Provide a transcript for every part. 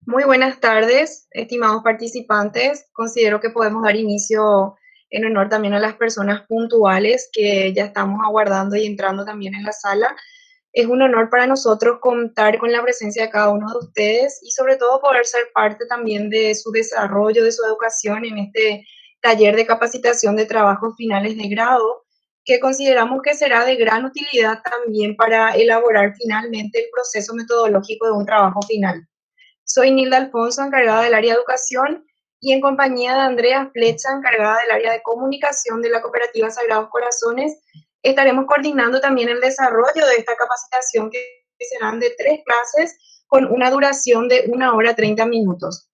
Muy buenas tardes, estimados participantes. Considero que podemos dar inicio en honor también a las personas puntuales que ya estamos aguardando y entrando también en la sala. Es un honor para nosotros contar con la presencia de cada uno de ustedes y sobre todo poder ser parte también de su desarrollo, de su educación en este taller de capacitación de trabajos finales de grado, que consideramos que será de gran utilidad también para elaborar finalmente el proceso metodológico de un trabajo final. Soy Nilda Alfonso, encargada del área de educación, y en compañía de Andrea Flecha, encargada del área de comunicación de la cooperativa Sagrados Corazones, estaremos coordinando también el desarrollo de esta capacitación que serán de 3 clases con una duración de 1 hora 30 minutos.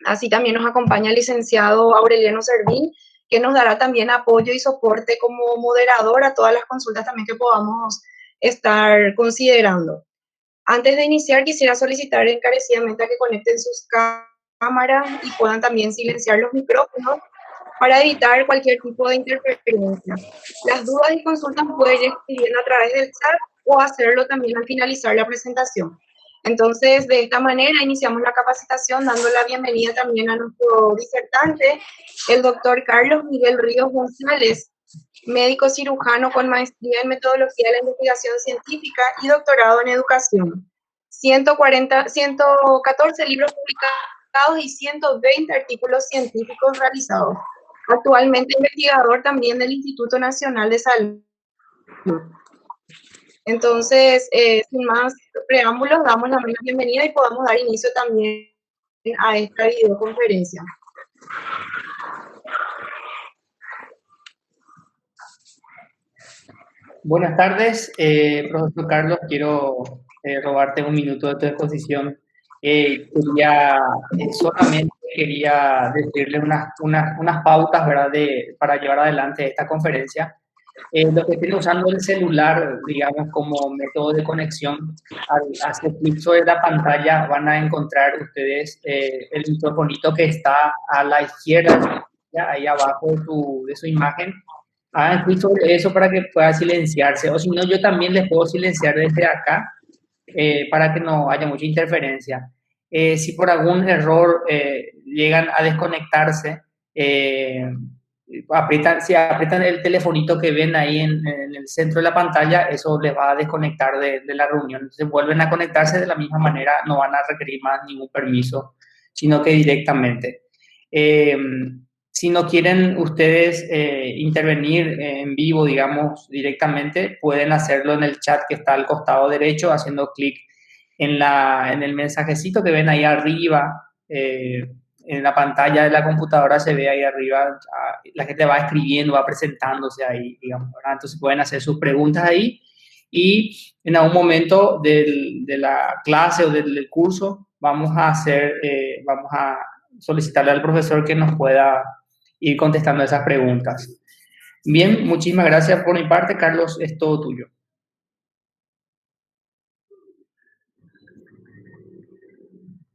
Así también nos acompaña el licenciado Aureliano Servín, que nos dará también apoyo y soporte como moderador a todas las consultas también que podamos estar considerando. Antes de iniciar, quisiera solicitar encarecidamente a que conecten sus cámaras y puedan también silenciar los micrófonos para evitar cualquier tipo de interferencia. Las dudas y consultas pueden ir escribiendo a través del chat o hacerlo también al finalizar la presentación. Entonces, de esta manera iniciamos la capacitación dando la bienvenida también a nuestro disertante, el doctor Carlos Miguel Ríos González, médico cirujano con maestría en metodología de la investigación científica y doctorado en educación. 114 libros publicados y 120 artículos científicos realizados. Actualmente investigador también del Instituto Nacional de Salud. Entonces, sin más preámbulos, damos la bienvenida y podamos dar inicio también a esta videoconferencia. Buenas tardes, profesor Carlos. Quiero robarte un minuto de tu exposición. Solamente quería decirle unas pautas, ¿verdad? Para llevar adelante esta conferencia. Los que estén usando el celular, digamos, como método de conexión, al hacer clic sobre la pantalla van a encontrar ustedes el microfonito que está a la izquierda, ahí abajo de su imagen. Hagan clic sobre eso para que pueda silenciarse, o si no, yo también les puedo silenciar desde acá para que no haya mucha interferencia. Si por algún error llegan a desconectarse, si aprietan el telefonito que ven ahí en el centro de la pantalla, eso les va a desconectar de la reunión. Entonces vuelven a conectarse de la misma manera, no van a requerir más ningún permiso, sino que directamente. Eh, si no quieren ustedes intervenir en vivo, digamos, directamente, pueden hacerlo en el chat que está al costado derecho, haciendo clic en el mensajecito que ven ahí arriba. En la pantalla de la computadora se ve ahí arriba, la gente va escribiendo, va presentándose ahí, digamos, ¿verdad? Entonces pueden hacer sus preguntas ahí y en algún momento de la clase o del curso vamos a solicitarle al profesor que nos pueda ir contestando esas preguntas. Bien, muchísimas gracias por mi parte. Carlos, es todo tuyo.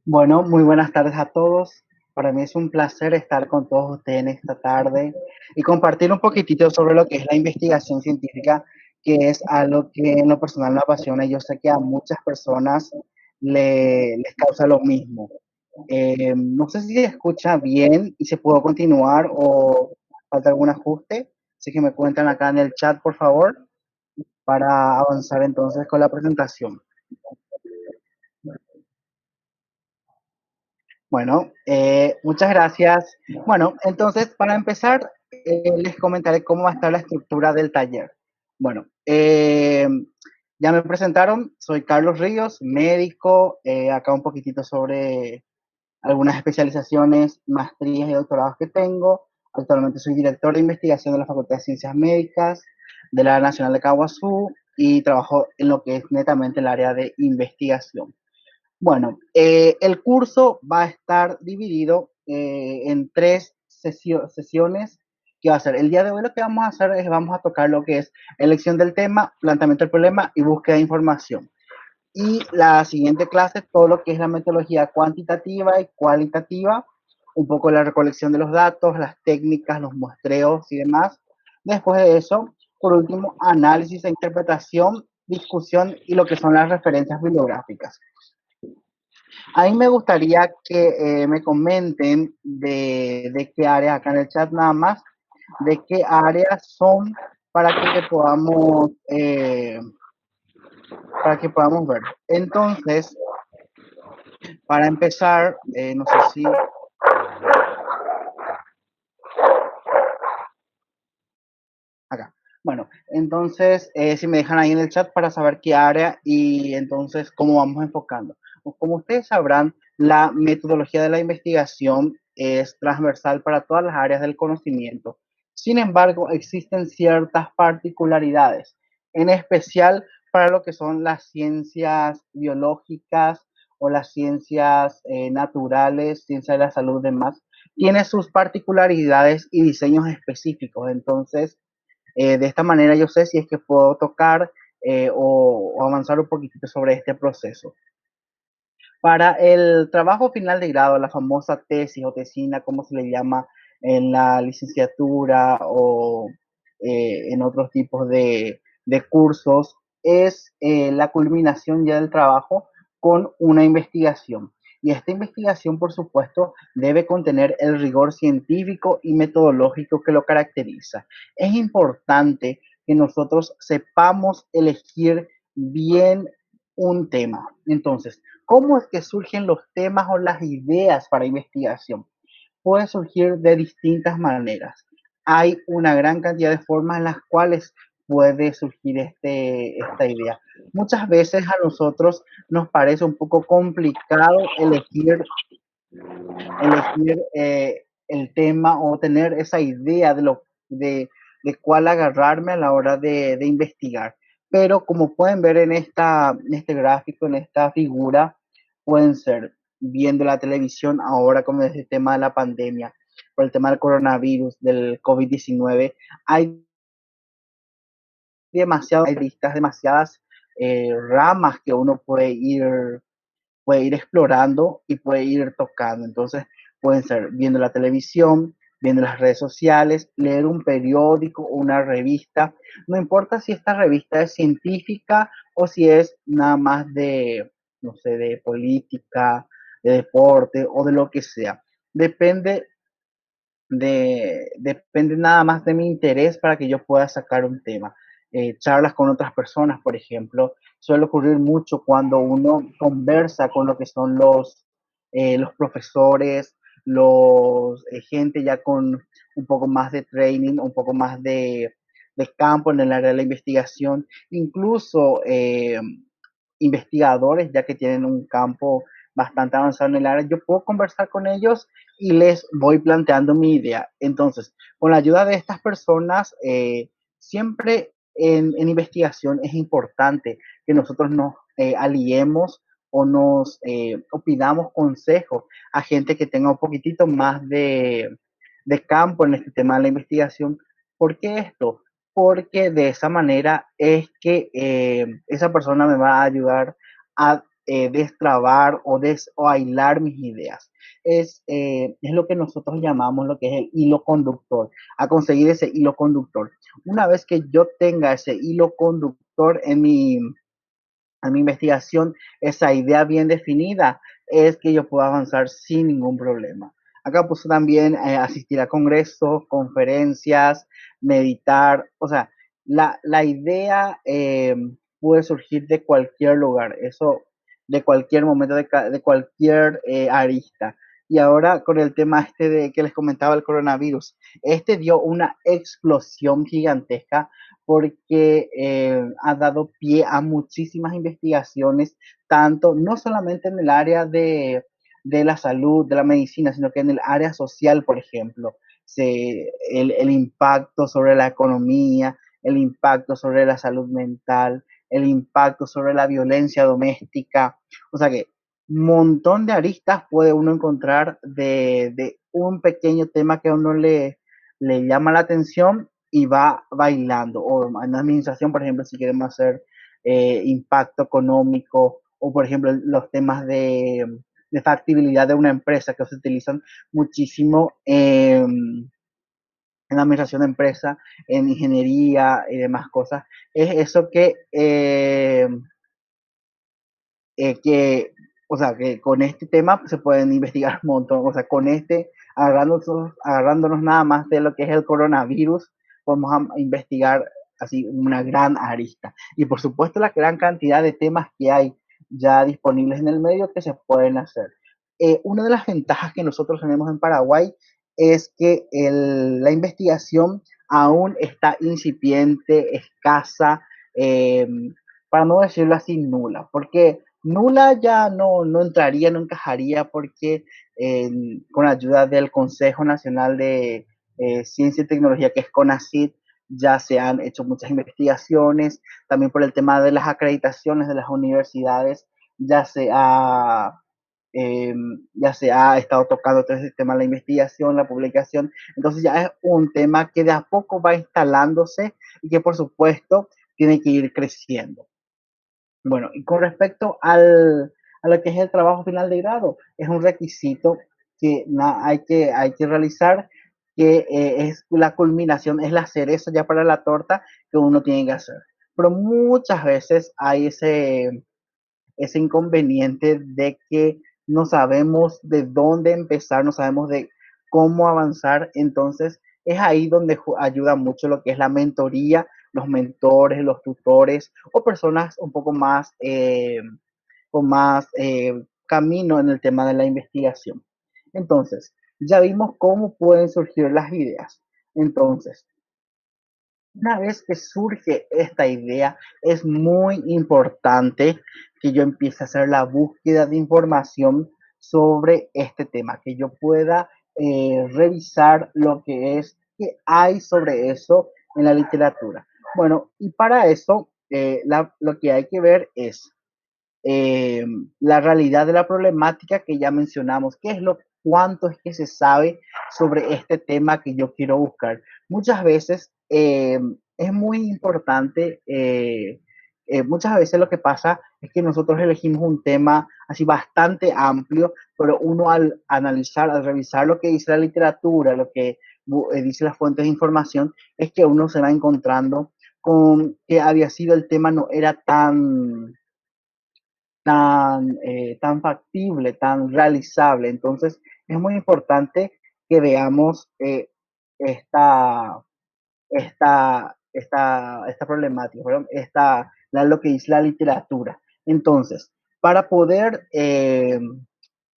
Bueno, muy buenas tardes a todos. Para mí es un placer estar con todos ustedes en esta tarde y compartir un poquitito sobre lo que es la investigación científica, que es algo que en lo personal me apasiona y yo sé que a muchas personas les causa lo mismo. No sé si se escucha bien y se puedo continuar o falta algún ajuste. Así que me cuentan acá en el chat, por favor, para avanzar entonces con la presentación. Bueno, muchas gracias. Bueno, entonces, para empezar, les comentaré cómo va a estar la estructura del taller. Bueno, ya me presentaron, soy Carlos Ríos, médico, acá un poquitito sobre algunas especializaciones, maestrías y doctorados que tengo. Actualmente soy director de investigación de la Facultad de Ciencias Médicas de la Nacional de Caguazú y trabajo en lo que es netamente el área de investigación. Bueno, el curso va a estar dividido en 3 sesiones que va a ser. El día de hoy lo que vamos a hacer es vamos a tocar lo que es elección del tema, planteamiento del problema y búsqueda de información. Y la siguiente clase, todo lo que es la metodología cuantitativa y cualitativa, un poco la recolección de los datos, las técnicas, los muestreos y demás. Después de eso, por último, análisis e interpretación, discusión y lo que son las referencias bibliográficas. A mí me gustaría que me comenten de qué áreas acá en el chat nada más, de qué áreas son para que podamos, para que podamos ver. Entonces, para empezar, no sé si acá. Bueno, entonces, si me dejan ahí en el chat para saber qué área y entonces cómo vamos enfocando. Como ustedes sabrán, la metodología de la investigación es transversal para todas las áreas del conocimiento. Sin embargo, existen ciertas particularidades, en especial para lo que son las ciencias biológicas o las ciencias naturales, ciencia de la salud, demás. Tiene sus particularidades y diseños específicos. Entonces, de esta manera yo sé si es que puedo tocar o avanzar un poquitito sobre este proceso. Para el trabajo final de grado, la famosa tesis o tesina, como se le llama en la licenciatura o en otros tipos de cursos, es la culminación ya del trabajo con una investigación. Y esta investigación, por supuesto, debe contener el rigor científico y metodológico que lo caracteriza. Es importante que nosotros sepamos elegir bien un tema. Entonces, ¿cómo es que surgen los temas o las ideas para investigación? Puede surgir de distintas maneras. Hay una gran cantidad de formas en las cuales puede surgir esta idea. Muchas veces a nosotros nos parece un poco complicado elegir el tema o tener esa idea de cuál agarrarme a la hora de investigar. Pero como pueden ver en este gráfico, en esta figura, pueden ser viendo la televisión ahora como es el tema de la pandemia, por el tema del coronavirus, del COVID-19, hay hay listas, demasiadas ramas que uno puede ir explorando y puede ir tocando. Entonces, pueden ser viendo la televisión, viendo las redes sociales, leer un periódico o una revista. No importa si esta revista es científica o si es nada más de, no sé, de política, de deporte o de lo que sea. Depende depende nada más de mi interés para que yo pueda sacar un tema. Charlas con otras personas, por ejemplo, suele ocurrir mucho cuando uno conversa con lo que son los profesores, gente ya con un poco más de training, un poco más de campo en el área de la investigación, incluso investigadores ya que tienen un campo bastante avanzado en el área, yo puedo conversar con ellos y les voy planteando mi idea. Entonces, con la ayuda de estas personas, siempre en investigación es importante que nosotros nos aliemos o pidamos consejo a gente que tenga un poquitito más de campo en este tema de la investigación. ¿Por qué esto? Porque de esa manera es que esa persona me va a ayudar a destrabar o aislar mis ideas. Es lo que nosotros llamamos lo que es el hilo conductor, a conseguir ese hilo conductor. Una vez que yo tenga ese hilo conductor en mi investigación, esa idea bien definida, es que yo puedo avanzar sin ningún problema. Acá puse también asistir a congresos, conferencias, meditar, o sea, la idea puede surgir de cualquier lugar, eso de cualquier momento, de cualquier arista. Y ahora con el tema este de que les comentaba el coronavirus, este dio una explosión gigantesca porque ha dado pie a muchísimas investigaciones, tanto no solamente en el área de la salud, de la medicina, sino que en el área social, por ejemplo, el impacto sobre la economía, el impacto sobre la salud mental, el impacto sobre la violencia doméstica, o sea que un montón de aristas puede uno encontrar de un pequeño tema que a uno le llama la atención y va bailando. O en administración, por ejemplo, si queremos hacer impacto económico o, por ejemplo, los temas de factibilidad de una empresa que se utilizan muchísimo en la administración de empresa, en ingeniería y demás cosas, es eso que o sea, que con este tema se pueden investigar un montón, o sea, con agarrándonos nada más de lo que es el coronavirus, podemos investigar así una gran arista. Y por supuesto la gran cantidad de temas que hay ya disponibles en el medio que se pueden hacer. Una de las ventajas que nosotros tenemos en Paraguay es que la investigación aún está incipiente, escasa, eh, para no decirlo así, nula, porque nula ya no entraría, no encajaría, porque con ayuda del Consejo Nacional de Ciencia y Tecnología, que es CONACYT, ya se han hecho muchas investigaciones, también por el tema de las acreditaciones de las universidades, ya se ha eh, ya se ha estado tocando todo ese tema de la investigación, la publicación, entonces ya es un tema que de a poco va instalándose y que por supuesto tiene que ir creciendo. Bueno, y con respecto a lo que es el trabajo final de grado, es un requisito que hay que realizar, que es la culminación, es la cereza ya para la torta que uno tiene que hacer. Pero muchas veces hay ese inconveniente de que no sabemos de dónde empezar, no sabemos de cómo avanzar, entonces es ahí donde ayuda mucho lo que es la mentoría, los mentores, los tutores o personas un poco más con más camino en el tema de la investigación. Entonces, ya vimos cómo pueden surgir las ideas. Entonces, una vez que surge esta idea, es muy importante que yo empiece a hacer la búsqueda de información sobre este tema, que yo pueda revisar lo que es, que hay sobre eso en la literatura. Bueno, y para eso lo que hay que ver es eh, la realidad de la problemática que ya mencionamos, qué es cuánto es que se sabe sobre este tema que yo quiero buscar. Muchas veces es muy importante, muchas veces lo que pasa es que nosotros elegimos un tema así bastante amplio, pero uno al analizar, al revisar lo que dice la literatura, lo que dice las fuentes de información, es que uno se va encontrando con que había sido el tema no era tan factible, tan realizable. Entonces, es muy importante que veamos esta, esta problemática, perdón, lo que dice la literatura. Entonces, para poder, eh,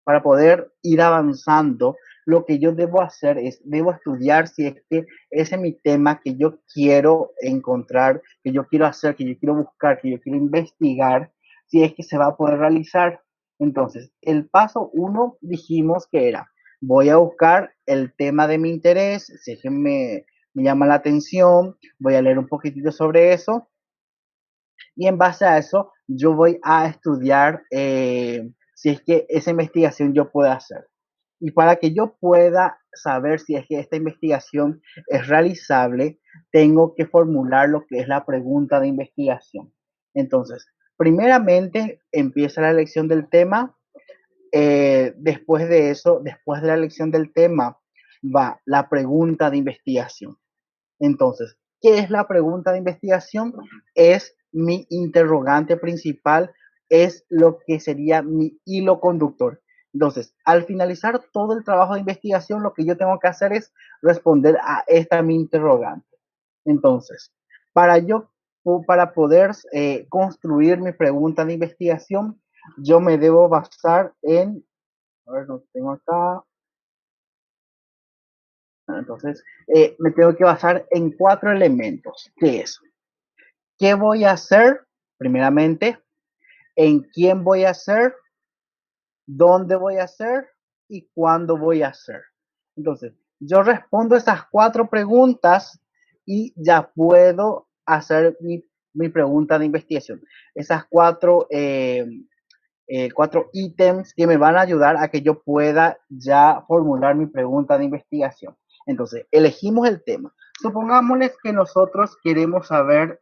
para poder ir avanzando, lo que yo debo hacer es, debo estudiar si es que ese es mi tema que yo quiero encontrar, que yo quiero hacer, que yo quiero buscar, que yo quiero investigar, si es que se va a poder realizar. Entonces, el paso uno dijimos que era, voy a buscar el tema de mi interés, si es que me llama la atención, voy a leer un poquitito sobre eso y en base a eso yo voy a estudiar si es que esa investigación yo puedo hacer. Y para que yo pueda saber si es que esta investigación es realizable, tengo que formular lo que es la pregunta de investigación. Entonces, primeramente empieza la elección del tema. Después de eso, después de la elección del tema, va la pregunta de investigación. Entonces, ¿qué es la pregunta de investigación? Es mi interrogante principal, es lo que sería mi hilo conductor. Entonces, al finalizar todo el trabajo de investigación, lo que yo tengo que hacer es responder a esta mi interrogante. Entonces, para yo, para poder construir mi pregunta de investigación, yo me debo basar en, a ver, no tengo acá, entonces, me tengo que basar en 4 elementos, que es, ¿qué voy a hacer? Primeramente, ¿en quién voy a hacer? ¿Dónde voy a hacer? ¿Y cuándo voy a hacer? Entonces, yo respondo esas 4 preguntas y ya puedo hacer mi pregunta de investigación. Esas 4 ítems que me van a ayudar a que yo pueda ya formular mi pregunta de investigación. Entonces, elegimos el tema. Supongámosles que nosotros queremos saber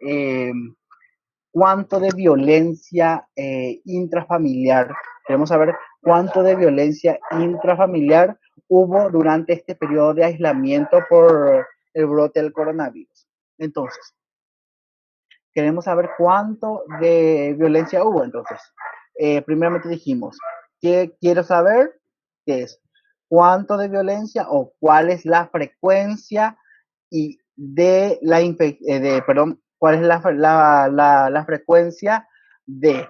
cuánto de violencia intrafamiliar, queremos saber cuánto de violencia intrafamiliar hubo durante este periodo de aislamiento por el brote del coronavirus. Entonces, queremos saber cuánto de violencia hubo. Entonces, primeramente dijimos, ¿qué quiero saber? ¿Qué es? ¿Cuánto de violencia o cuál es la frecuencia y de la perdón, cuál es la frecuencia de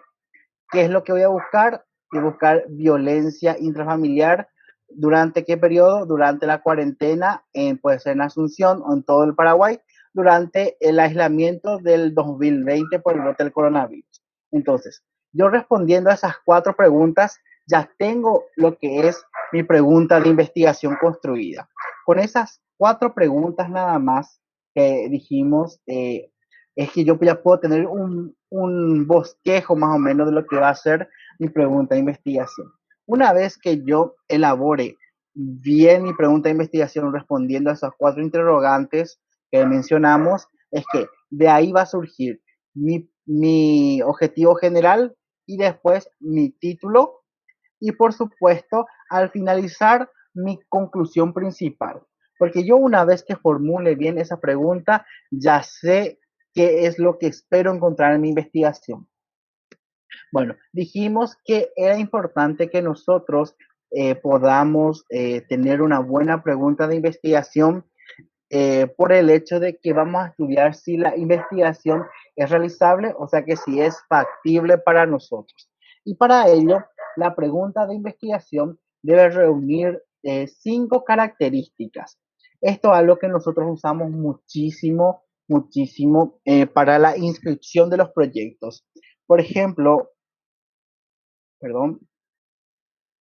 qué es lo que voy a buscar? Y buscar violencia intrafamiliar. ¿Durante qué periodo? Durante la cuarentena, puede ser en Asunción o en todo el Paraguay, durante el aislamiento del 2020 por el brote del coronavirus. Entonces, yo respondiendo a esas 4 preguntas, ya tengo lo que es mi pregunta de investigación construida. Con esas 4 preguntas nada más que dijimos, es que yo ya puedo tener un bosquejo más o menos de lo que va a ser mi pregunta de investigación. Una vez que yo elabore bien mi pregunta de investigación respondiendo a esas 4 interrogantes que mencionamos, es que de ahí va a surgir mi objetivo general y después mi título y por supuesto al finalizar mi conclusión principal. Porque yo una vez que formule bien esa pregunta, ya sé qué es lo que espero encontrar en mi investigación. Bueno, dijimos que era importante que nosotros podamos tener una buena pregunta de investigación por el hecho de que vamos a estudiar si la investigación es realizable, o sea que si es factible para nosotros. Y para ello, la pregunta de investigación debe reunir 5 características. Esto es algo que nosotros usamos muchísimo, muchísimo para la inscripción de los proyectos. Por ejemplo, perdón,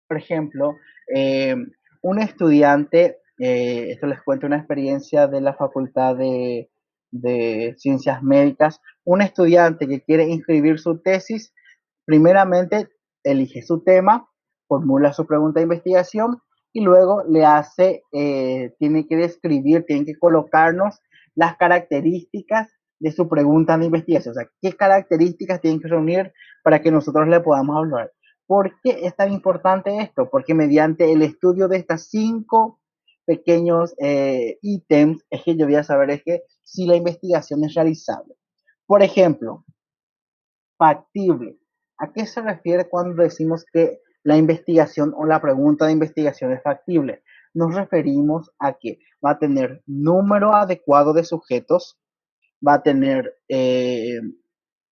por ejemplo, eh, un estudiante, esto les cuento una experiencia de la Facultad de Ciencias Médicas, un estudiante que quiere inscribir su tesis, primeramente elige su tema, formula su pregunta de investigación y luego le hace, tiene que describir, tiene que colocarnos las características de su pregunta de investigación, o sea, qué características tienen que reunir para que nosotros le podamos hablar. ¿Por qué es tan importante esto? Porque mediante el estudio de estas 5 pequeños ítems es que yo voy a saber es que si la investigación es realizable. Por ejemplo, factible. ¿A qué se refiere cuando decimos que la investigación o la pregunta de investigación es factible? Nos referimos a que va a tener número adecuado de sujetos, va a tener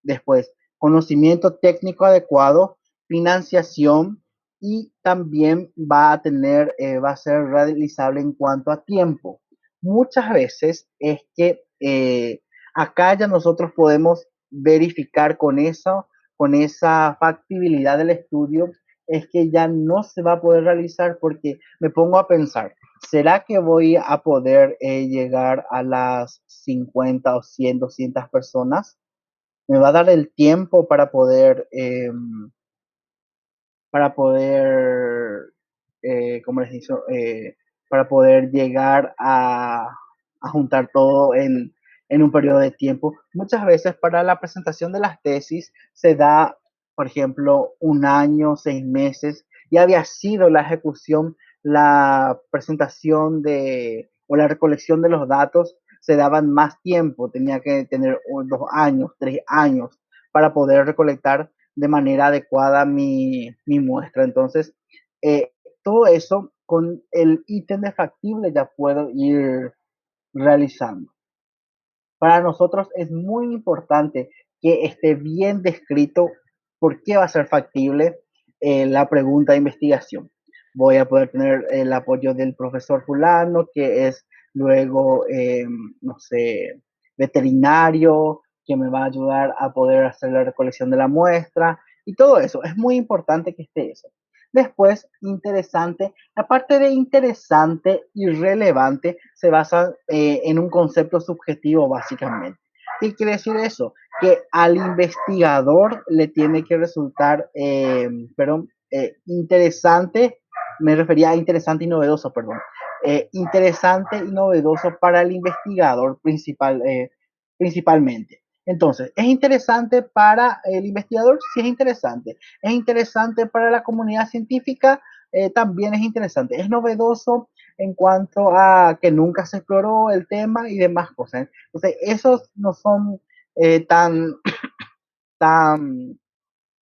después conocimiento técnico adecuado, financiación y también va a tener, va a ser realizable en cuanto a tiempo. Muchas veces es que acá ya nosotros podemos verificar con eso, con esa factibilidad del estudio, es que ya no se va a poder realizar porque me pongo a pensar, ¿será que voy a poder llegar a las 50 o 100, 200 personas? ¿Me va a dar el tiempo para poder, como les digo, para poder llegar a juntar todo en un periodo de tiempo? Muchas veces para la presentación de las tesis se da, por ejemplo, 1 año, 6 meses, y había sido la ejecución, la presentación o la recolección de los datos se daban más tiempo, tenía que tener 2 años, 3 años para poder recolectar de manera adecuada mi muestra. Entonces, eh, todo eso con el ítem de factible ya puedo ir realizando. Para nosotros es muy importante que esté bien descrito por qué va a ser factible la pregunta de investigación. Voy a poder tener el apoyo del profesor fulano, que es luego, no sé, veterinario, que me va a ayudar a poder hacer la recolección de la muestra y todo eso. Es muy importante que esté eso. Después, interesante. Aparte de interesante y relevante, se basa en un concepto subjetivo, básicamente. ¿Qué quiere decir eso? Que al investigador le tiene que resultar, interesante, me refería a interesante y novedoso, perdón. Interesante y novedoso para el investigador principalmente. Entonces, ¿es interesante para el investigador? Sí, es interesante. ¿Es interesante para la comunidad científica? También es interesante. Es novedoso en cuanto a que nunca se exploró el tema y demás cosas. Entonces, esos no son tan, tan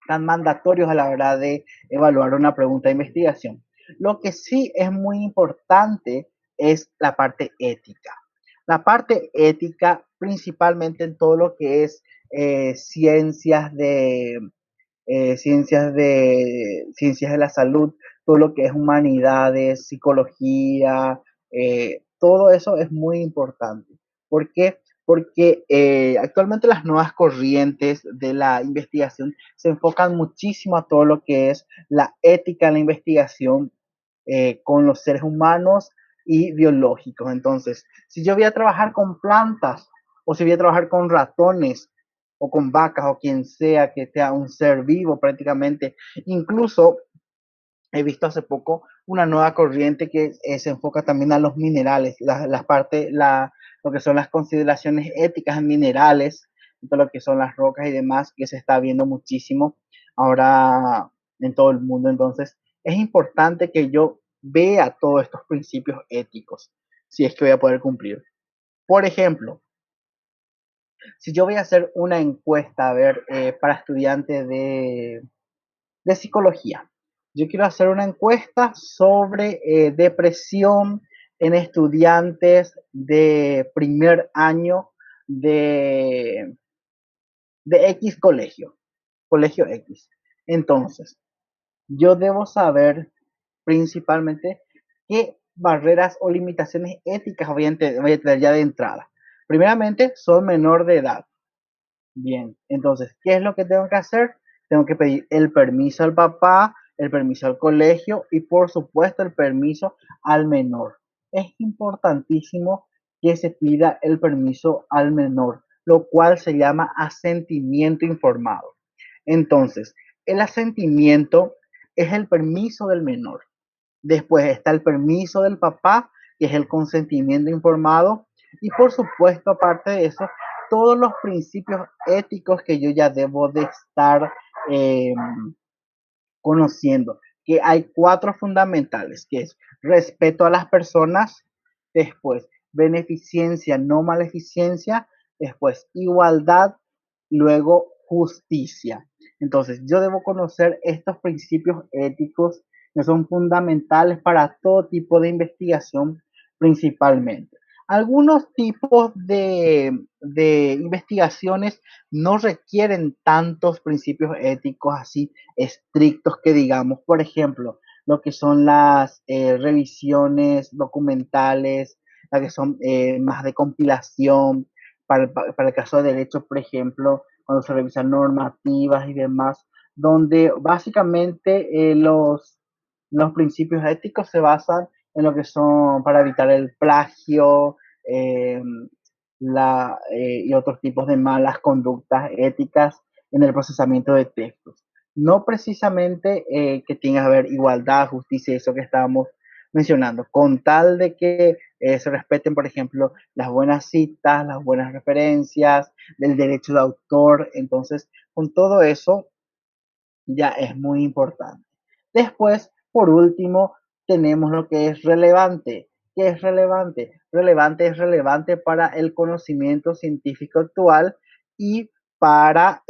tan mandatorios a la hora de evaluar una pregunta de investigación. Lo que sí es muy importante es la parte ética. La parte ética, principalmente en todo lo que es ciencias ciencias de la salud, todo lo que es humanidades, psicología, todo eso es muy importante. ¿Por qué? Porque actualmente las nuevas corrientes de la investigación se enfocan muchísimo a todo lo que es la ética en la investigación con los seres humanos y biológicos. Entonces, si yo voy a trabajar con plantas o si voy a trabajar con ratones o con vacas o quien sea que sea un ser vivo prácticamente, incluso he visto hace poco una nueva corriente que se enfoca también a los minerales, lo que son las consideraciones éticas en minerales, todo lo que son las rocas y demás, que se está viendo muchísimo ahora en todo el mundo. Entonces, es importante que yo vea todos estos principios éticos, si es que voy a poder cumplir. Por ejemplo, si yo voy a hacer una encuesta, a ver, para estudiantes de psicología. Yo quiero hacer una encuesta sobre depresión en estudiantes de primer año de, de X colegio X. Entonces, yo debo saber principalmente qué barreras o limitaciones éticas voy a tener ya de entrada. Primeramente, soy menor de edad. Bien, entonces, ¿qué es lo que tengo que hacer? Tengo que pedir el permiso al papá, el permiso al colegio y por supuesto el permiso al menor. Es importantísimo que se pida el permiso al menor, lo cual se llama asentimiento informado. Entonces, el asentimiento es el permiso del menor. Después está el permiso del papá, que es el consentimiento informado. Y por supuesto, aparte de eso, todos los principios éticos que yo ya debo de estar eh, conociendo, que hay cuatro fundamentales, que es respeto a las personas, después beneficencia, no maleficencia, después igualdad, luego justicia. Entonces, yo debo conocer estos principios éticos que son fundamentales para todo tipo de investigación principalmente. Algunos tipos de investigaciones no requieren tantos principios éticos así estrictos que digamos. Por ejemplo, lo que son las revisiones documentales, las que son más de compilación, para el caso de derecho, por ejemplo, cuando se revisan normativas y demás, donde básicamente los principios éticos se basan en lo que son para evitar el plagio eh, y otros tipos de malas conductas éticas en el procesamiento de textos. No precisamente que tenga que haber igualdad, justicia, eso que estábamos mencionando, con tal de que se respeten, por ejemplo, las buenas citas, las buenas referencias, del derecho de autor. Entonces, con todo eso ya es muy importante. Después, por último, tenemos lo que es relevante. ¿Qué es relevante? Relevante es relevante para el conocimiento científico actual y para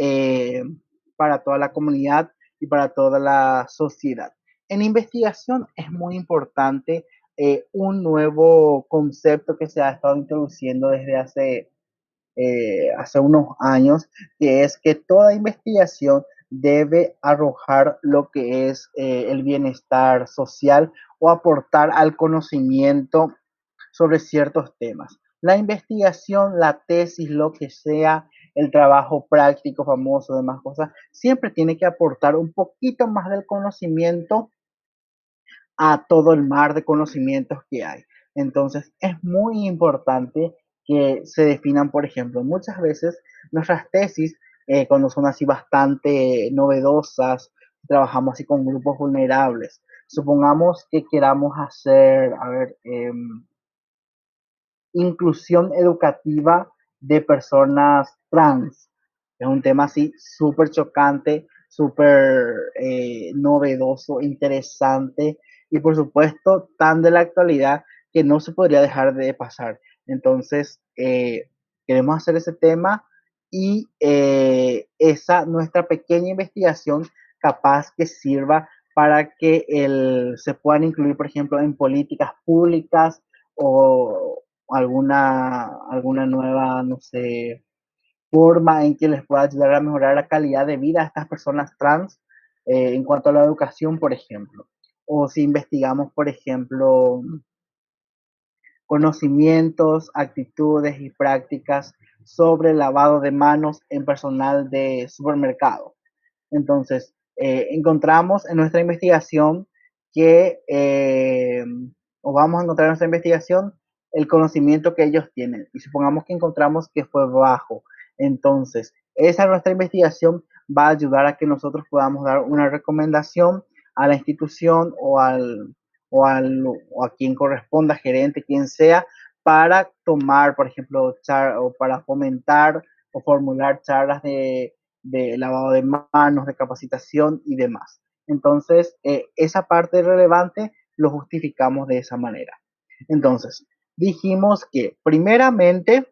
toda la comunidad y para toda la sociedad. En investigación es muy importante un nuevo concepto que se ha estado introduciendo desde hace unos años, que es que toda investigación debe arrojar lo que es el bienestar social o aportar al conocimiento sobre ciertos temas. La investigación, la tesis, lo que sea, el trabajo práctico famoso, demás cosas, siempre tiene que aportar un poquito más del conocimiento a todo el mar de conocimientos que hay. Entonces, es muy importante que se definan, por ejemplo, muchas veces nuestras tesis, cuando son así bastante novedosas, trabajamos así con grupos vulnerables. Supongamos que queramos hacer, a ver, inclusión educativa de personas trans. Es un tema así súper chocante, súper novedoso, interesante y por supuesto tan de la actualidad que no se podría dejar de pasar. Entonces, queremos hacer ese tema y esa nuestra pequeña investigación capaz que sirva para que se puedan incluir, por ejemplo, en políticas públicas o alguna nueva, no sé, forma en que les pueda ayudar a mejorar la calidad de vida a estas personas trans en cuanto a la educación, por ejemplo. O si investigamos, por ejemplo, conocimientos, actitudes y prácticas sobre lavado de manos en personal de supermercado. Entonces, encontramos en nuestra investigación que, o vamos a encontrar en nuestra investigación, el conocimiento que ellos tienen. Y supongamos que encontramos que fue bajo. Entonces, esa nuestra investigación va a ayudar a que nosotros podamos dar una recomendación a la institución o a quien corresponda, gerente, quien sea, para tomar, por ejemplo, o para fomentar o formular charlas de lavado de manos, de capacitación y demás. Entonces, esa parte relevante lo justificamos de esa manera. Entonces, dijimos que primeramente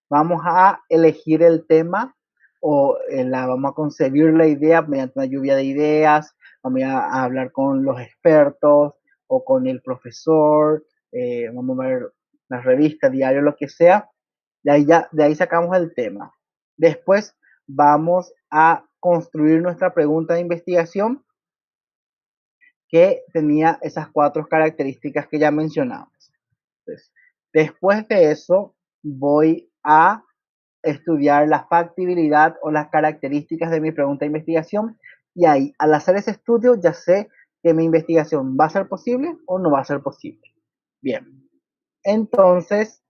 vamos a elegir el tema o vamos a concebir la idea mediante una lluvia de ideas, vamos a hablar con los expertos o con el profesor, vamos a ver las revistas, diarios, lo que sea, de ahí sacamos el tema. Después vamos a construir nuestra pregunta de investigación que tenía esas 4 características que ya mencionamos. Entonces, después de eso, voy a estudiar la factibilidad o las características de mi pregunta de investigación y ahí, al hacer ese estudio, ya sé que mi investigación va a ser posible o no va a ser posible. Bien, entonces,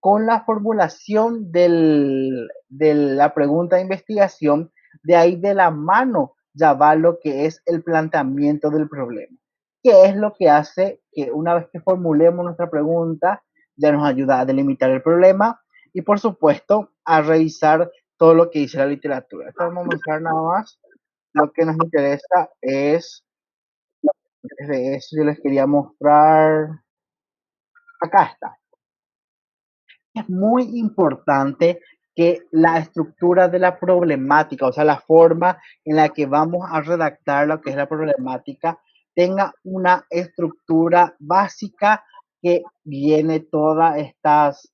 con la formulación de la pregunta de investigación, de ahí de la mano ya va lo que es el planteamiento del problema, que es lo que hace que una vez que formulemos nuestra pregunta, ya nos ayuda a delimitar el problema y por supuesto a revisar todo lo que dice la literatura. Esto vamos a mostrar nada más. Lo que nos interesa es, desde eso yo les quería mostrar, acá está. Es muy importante que la estructura de la problemática, o sea, la forma en la que vamos a redactar lo que es la problemática, tenga una estructura básica que viene todas estas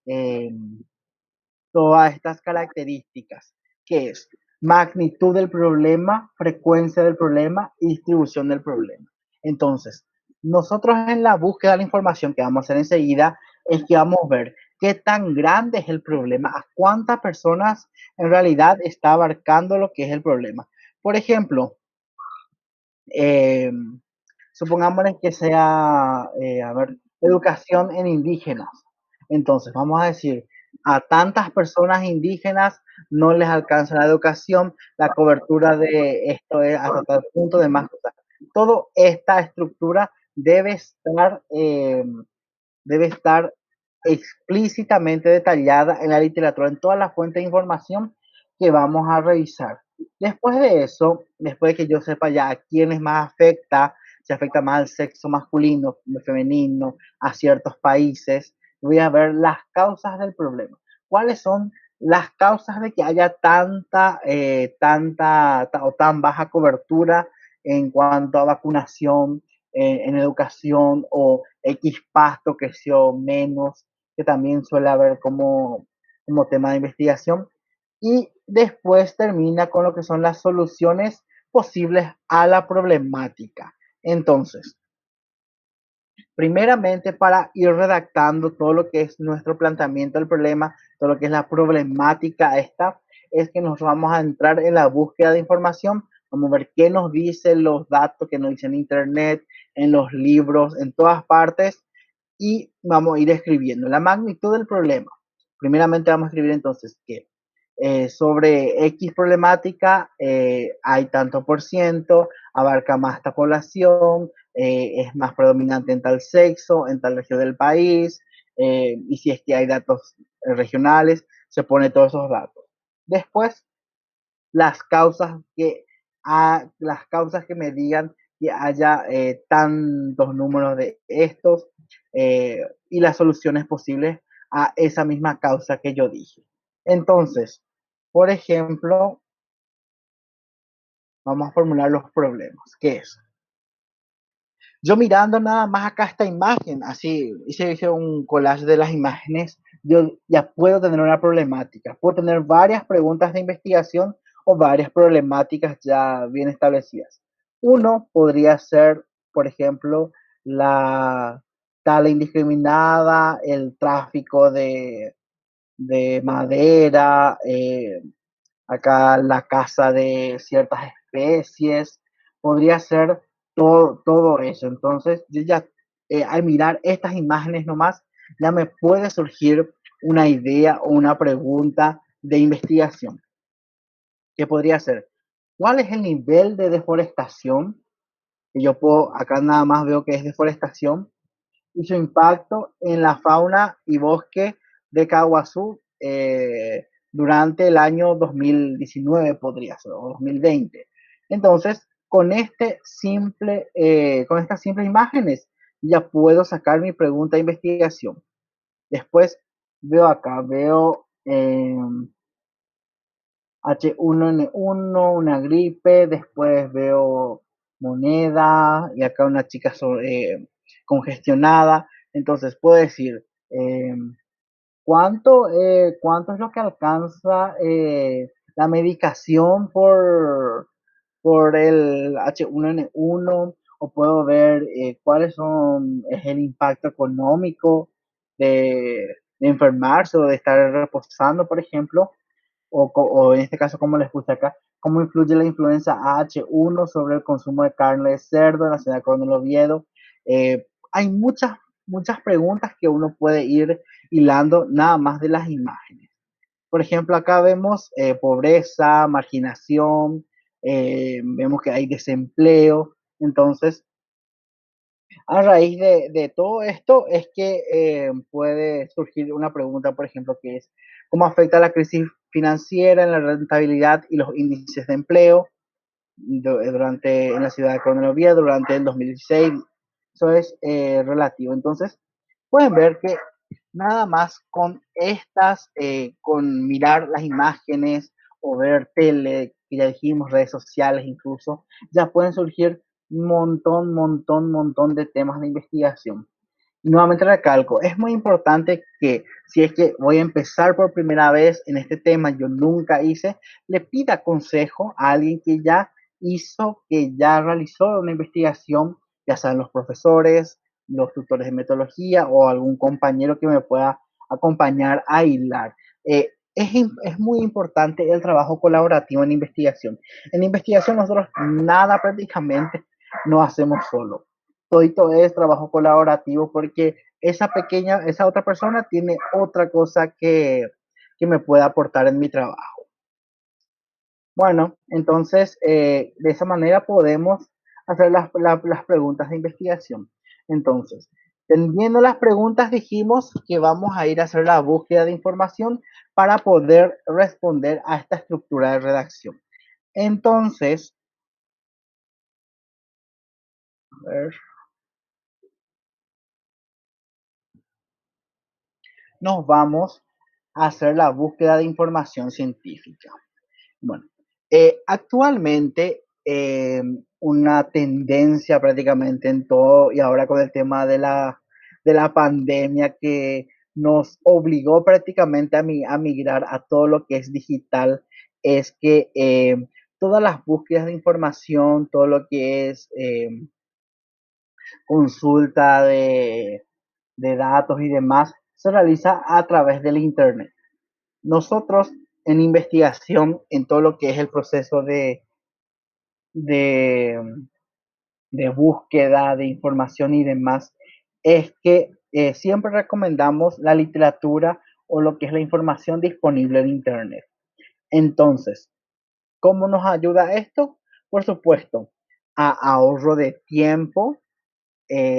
características, que es magnitud del problema, frecuencia del problema y distribución del problema. Entonces, nosotros en la búsqueda de la información que vamos a hacer enseguida es que vamos a ver qué tan grande es el problema, a cuántas personas en realidad está abarcando lo que es el problema. Por ejemplo, supongámosles que sea, educación en indígenas. Entonces, vamos a decir, a tantas personas indígenas no les alcanza la educación, la cobertura de esto es hasta tal punto de más cosas. Toda esta estructura debe estar explícitamente detallada en la literatura, en todas las fuentes de información que vamos a revisar. Después de eso, después de que yo sepa ya a quiénes más afecta, si afecta más al sexo masculino, femenino, a ciertos países, voy a ver las causas del problema. ¿Cuáles son las causas de que haya tanta o tan baja cobertura en cuanto a vacunación, en educación o X pasto creció menos, que también suele haber como tema de investigación? Y después termina con lo que son las soluciones posibles a la problemática. Entonces, primeramente para ir redactando todo lo que es nuestro planteamiento del problema, todo lo que es la problemática esta, es que nos vamos a entrar en la búsqueda de información, vamos a ver qué nos dicen los datos que nos dicen en internet, en los libros, en todas partes, y vamos a ir escribiendo la magnitud del problema. Primeramente vamos a escribir entonces que sobre X problemática hay tanto por ciento, abarca más esta población, es más predominante en tal sexo, en tal región del país, y si es que hay datos regionales, se pone todos esos datos. Después, las causas que me digan que haya tantos números de estos y las soluciones posibles a esa misma causa que yo dije. Entonces, Por ejemplo, vamos a formular los problemas. ¿Qué es? Yo mirando nada más acá esta imagen, así hice un collage de las imágenes, yo ya puedo tener una problemática, puedo tener varias preguntas de investigación o varias problemáticas ya bien establecidas. Uno podría ser, por ejemplo, la tala indiscriminada, el tráfico de madera, acá la caza de ciertas especies, podría ser todo eso. Entonces, yo ya al mirar estas imágenes nomás, ya me puede surgir una idea o una pregunta de investigación. ¿Qué podría ser? ¿Cuál es el nivel de deforestación? Que yo puedo, acá nada más veo que es deforestación y su impacto en la fauna y bosque de Caguazú durante el año 2019 podría ser, o 2020. Entonces, con estas simples imágenes ya puedo sacar mi pregunta de investigación. Después veo acá, veo H1N1, una gripe, después veo moneda y acá una chica congestionada. Entonces puedo decir, ¿cuánto es lo que alcanza la medicación por el H1N1? O puedo ver es el impacto económico de enfermarse o de estar reposando, por ejemplo o en este caso, como les puse acá, cómo influye la influenza H1 sobre el consumo de carne de cerdo en la ciudad de Coronel Oviedo. Hay muchas preguntas que uno puede ir hilando nada más de las imágenes. Por ejemplo, acá vemos pobreza, marginación, vemos que hay desempleo. Entonces, a raíz de todo esto es que puede surgir una pregunta, por ejemplo, que es ¿cómo afecta la crisis financiera en la rentabilidad y los índices de empleo en la ciudad de Coronel Oviedo durante el 2016? Eso es relativo. Entonces, pueden ver que nada más con mirar las imágenes o ver tele, que ya dijimos, redes sociales incluso, ya pueden surgir un montón de temas de investigación. Nuevamente recalco, es muy importante que si es que voy a empezar por primera vez en este tema, yo nunca hice, le pida consejo a alguien que ya que ya realizó una investigación, ya sean los profesores, los tutores de metodología o algún compañero que me pueda acompañar a hilar. Es muy importante el trabajo colaborativo en investigación. En investigación nosotros nada prácticamente no hacemos solo. Todo es trabajo colaborativo porque esa otra persona tiene otra cosa que me pueda aportar en mi trabajo. Bueno, entonces de esa manera podemos hacer las preguntas de investigación. Entonces, teniendo las preguntas, dijimos que vamos a ir a hacer la búsqueda de información para poder responder a esta estructura de redacción. Entonces, a ver, nos vamos a hacer la búsqueda de información científica. Bueno, actualmente una tendencia prácticamente en todo y ahora con el tema de la pandemia que nos obligó prácticamente a migrar a todo lo que es digital es que todas las búsquedas de información, todo lo que es consulta de datos y demás, se realiza a través del Internet. Nosotros en investigación, en todo lo que es el proceso de, de búsqueda de información y demás, es que siempre recomendamos la literatura o lo que es la información disponible en Internet. Entonces, ¿cómo nos ayuda esto? Por supuesto, a ahorro de tiempo,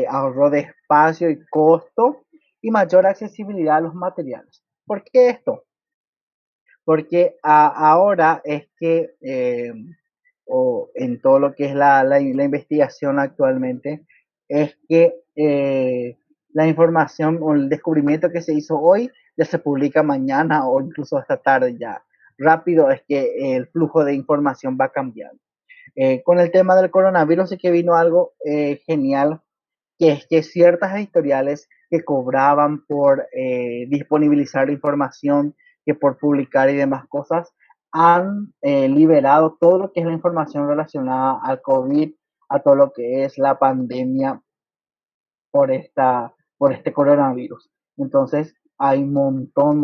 ahorro de espacio y costo y mayor accesibilidad a los materiales. ¿Por qué esto? Porque ahora es que, o en todo lo que es la investigación actualmente, es que la información o el descubrimiento que se hizo hoy ya se publica mañana o incluso hasta tarde ya. rápido es que el flujo de información va cambiando. Con el tema del coronavirus sí que vino algo genial, que es que ciertas editoriales que cobraban por disponibilizar información, que por publicar y demás cosas, han liberado todo lo que es la información relacionada al COVID, a todo lo que es la pandemia por este coronavirus. Entonces, hay un montón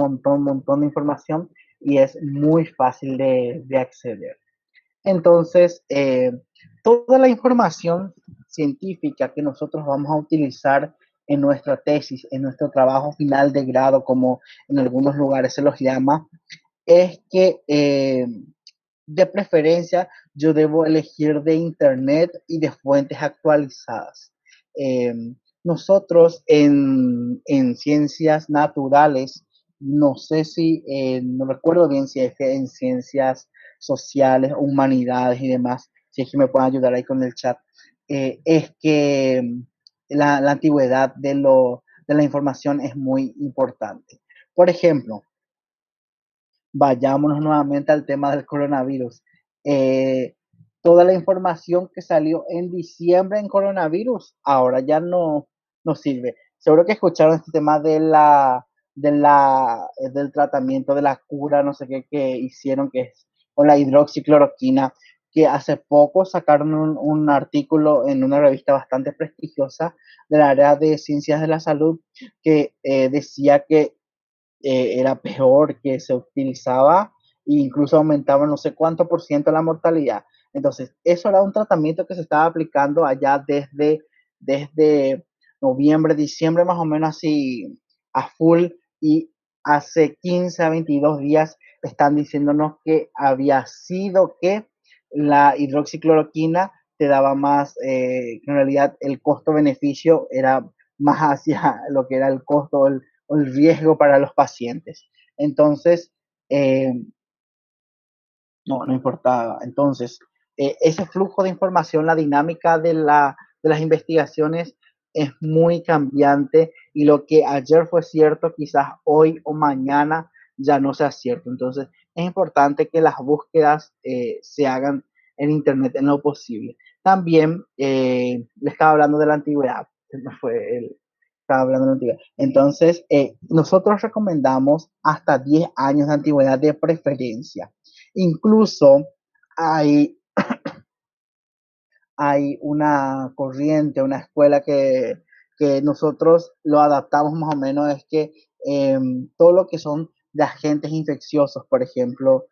de información y es muy fácil de acceder. Entonces, toda la información científica que nosotros vamos a utilizar en nuestra tesis, en nuestro trabajo final de grado, como en algunos lugares se los llama, es que de preferencia yo debo elegir de internet y de fuentes actualizadas. Eh, Nosotros en ciencias naturales, no sé si, no recuerdo bien si es que en ciencias sociales, humanidades y demás, si es que me pueden ayudar ahí con el chat, es que la antigüedad de la información es muy importante. Por ejemplo, vayámonos nuevamente al tema del coronavirus. Eh, Toda la información que salió en diciembre en coronavirus, ahora ya no sirve. Seguro que escucharon este tema del tratamiento, de la cura, no sé qué, que hicieron, que es con la hidroxicloroquina, que hace poco sacaron un artículo en una revista bastante prestigiosa del área de ciencias de la salud que decía que era peor, que se utilizaba e incluso aumentaba no sé cuánto por ciento la mortalidad. Entonces, eso era un tratamiento que se estaba aplicando allá desde noviembre, diciembre, más o menos así a full, y hace 15 a 22 días están diciéndonos que había sido que la hidroxicloroquina te daba más, en realidad el costo-beneficio era más hacia lo que era el costo, el riesgo para los pacientes. Entonces, eh, no importaba. Entonces, ese flujo de información, la dinámica de las investigaciones es muy cambiante y lo que ayer fue cierto, quizás hoy o mañana ya no sea cierto. Entonces, es importante que las búsquedas se hagan en Internet en lo posible. También le estaba hablando de la antigüedad, fue el, estaba hablando de la antigüedad. Entonces, nosotros recomendamos hasta 10 años de antigüedad de preferencia. Incluso hay, hay una corriente, una escuela que nosotros lo adaptamos más o menos, es que todo lo que son de agentes infecciosos, por ejemplo,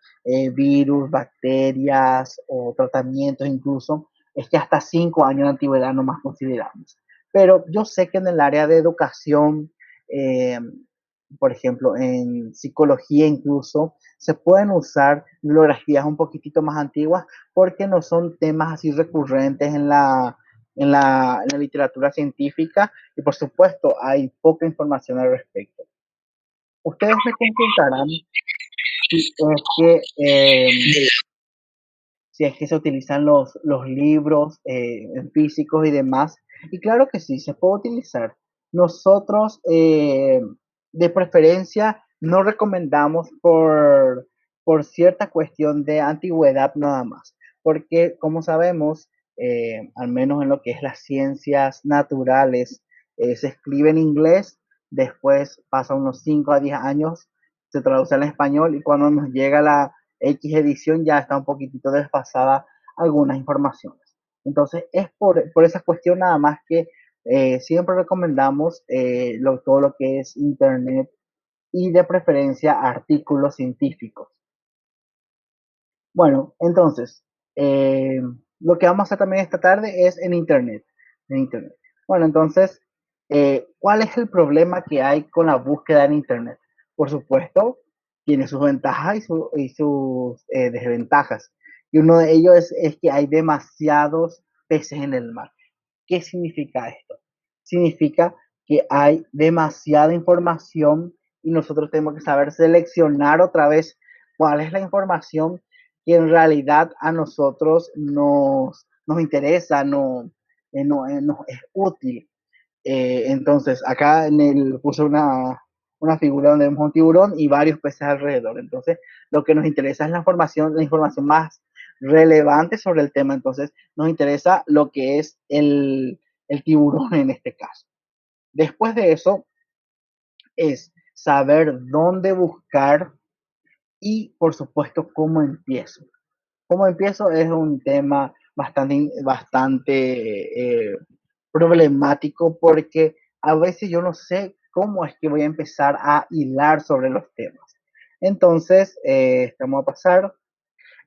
virus, bacterias o tratamientos incluso, es que hasta 5 años de antigüedad no más consideramos. Pero yo sé que en el área de educación, eh, por ejemplo, en psicología incluso, se pueden usar bibliografías un poquitito más antiguas porque no son temas así recurrentes en la literatura científica y por supuesto hay poca información al respecto. Ustedes me consultarán si es que si es que se utilizan los libros físicos y demás. Y claro que sí, se puede utilizar. Nosotros, de preferencia, no recomendamos por cierta cuestión de antigüedad nada más, porque como sabemos, al menos en lo que es las ciencias naturales, se escribe en inglés, después pasa unos 5 a 10 años, se traduce al español y cuando nos llega la X edición ya está un poquitito desfasada algunas informaciones. Entonces es por esa cuestión nada más que siempre recomendamos todo lo que es internet y de preferencia artículos científicos. Bueno, entonces, lo que vamos a hacer también esta tarde es en internet. En internet. Bueno, entonces, ¿cuál es el problema que hay con la búsqueda en internet? Por supuesto, tiene sus ventajas y sus desventajas. Y uno de ellos es que hay demasiados peces en el mar. ¿Qué significa esto? Significa que hay demasiada información y nosotros tenemos que saber seleccionar otra vez cuál es la información que en realidad a nosotros nos interesa, nos es útil. Entonces, acá puse una figura donde vemos un tiburón y varios peces alrededor. Entonces, lo que nos interesa es la información más relevante sobre el tema. Entonces, nos interesa lo que es el tiburón en este caso. Después de eso, es saber dónde buscar y, por supuesto, cómo empiezo. Cómo empiezo es un tema bastante problemático porque a veces yo no sé cómo es que voy a empezar a hilar sobre los temas. Entonces, vamos a pasar.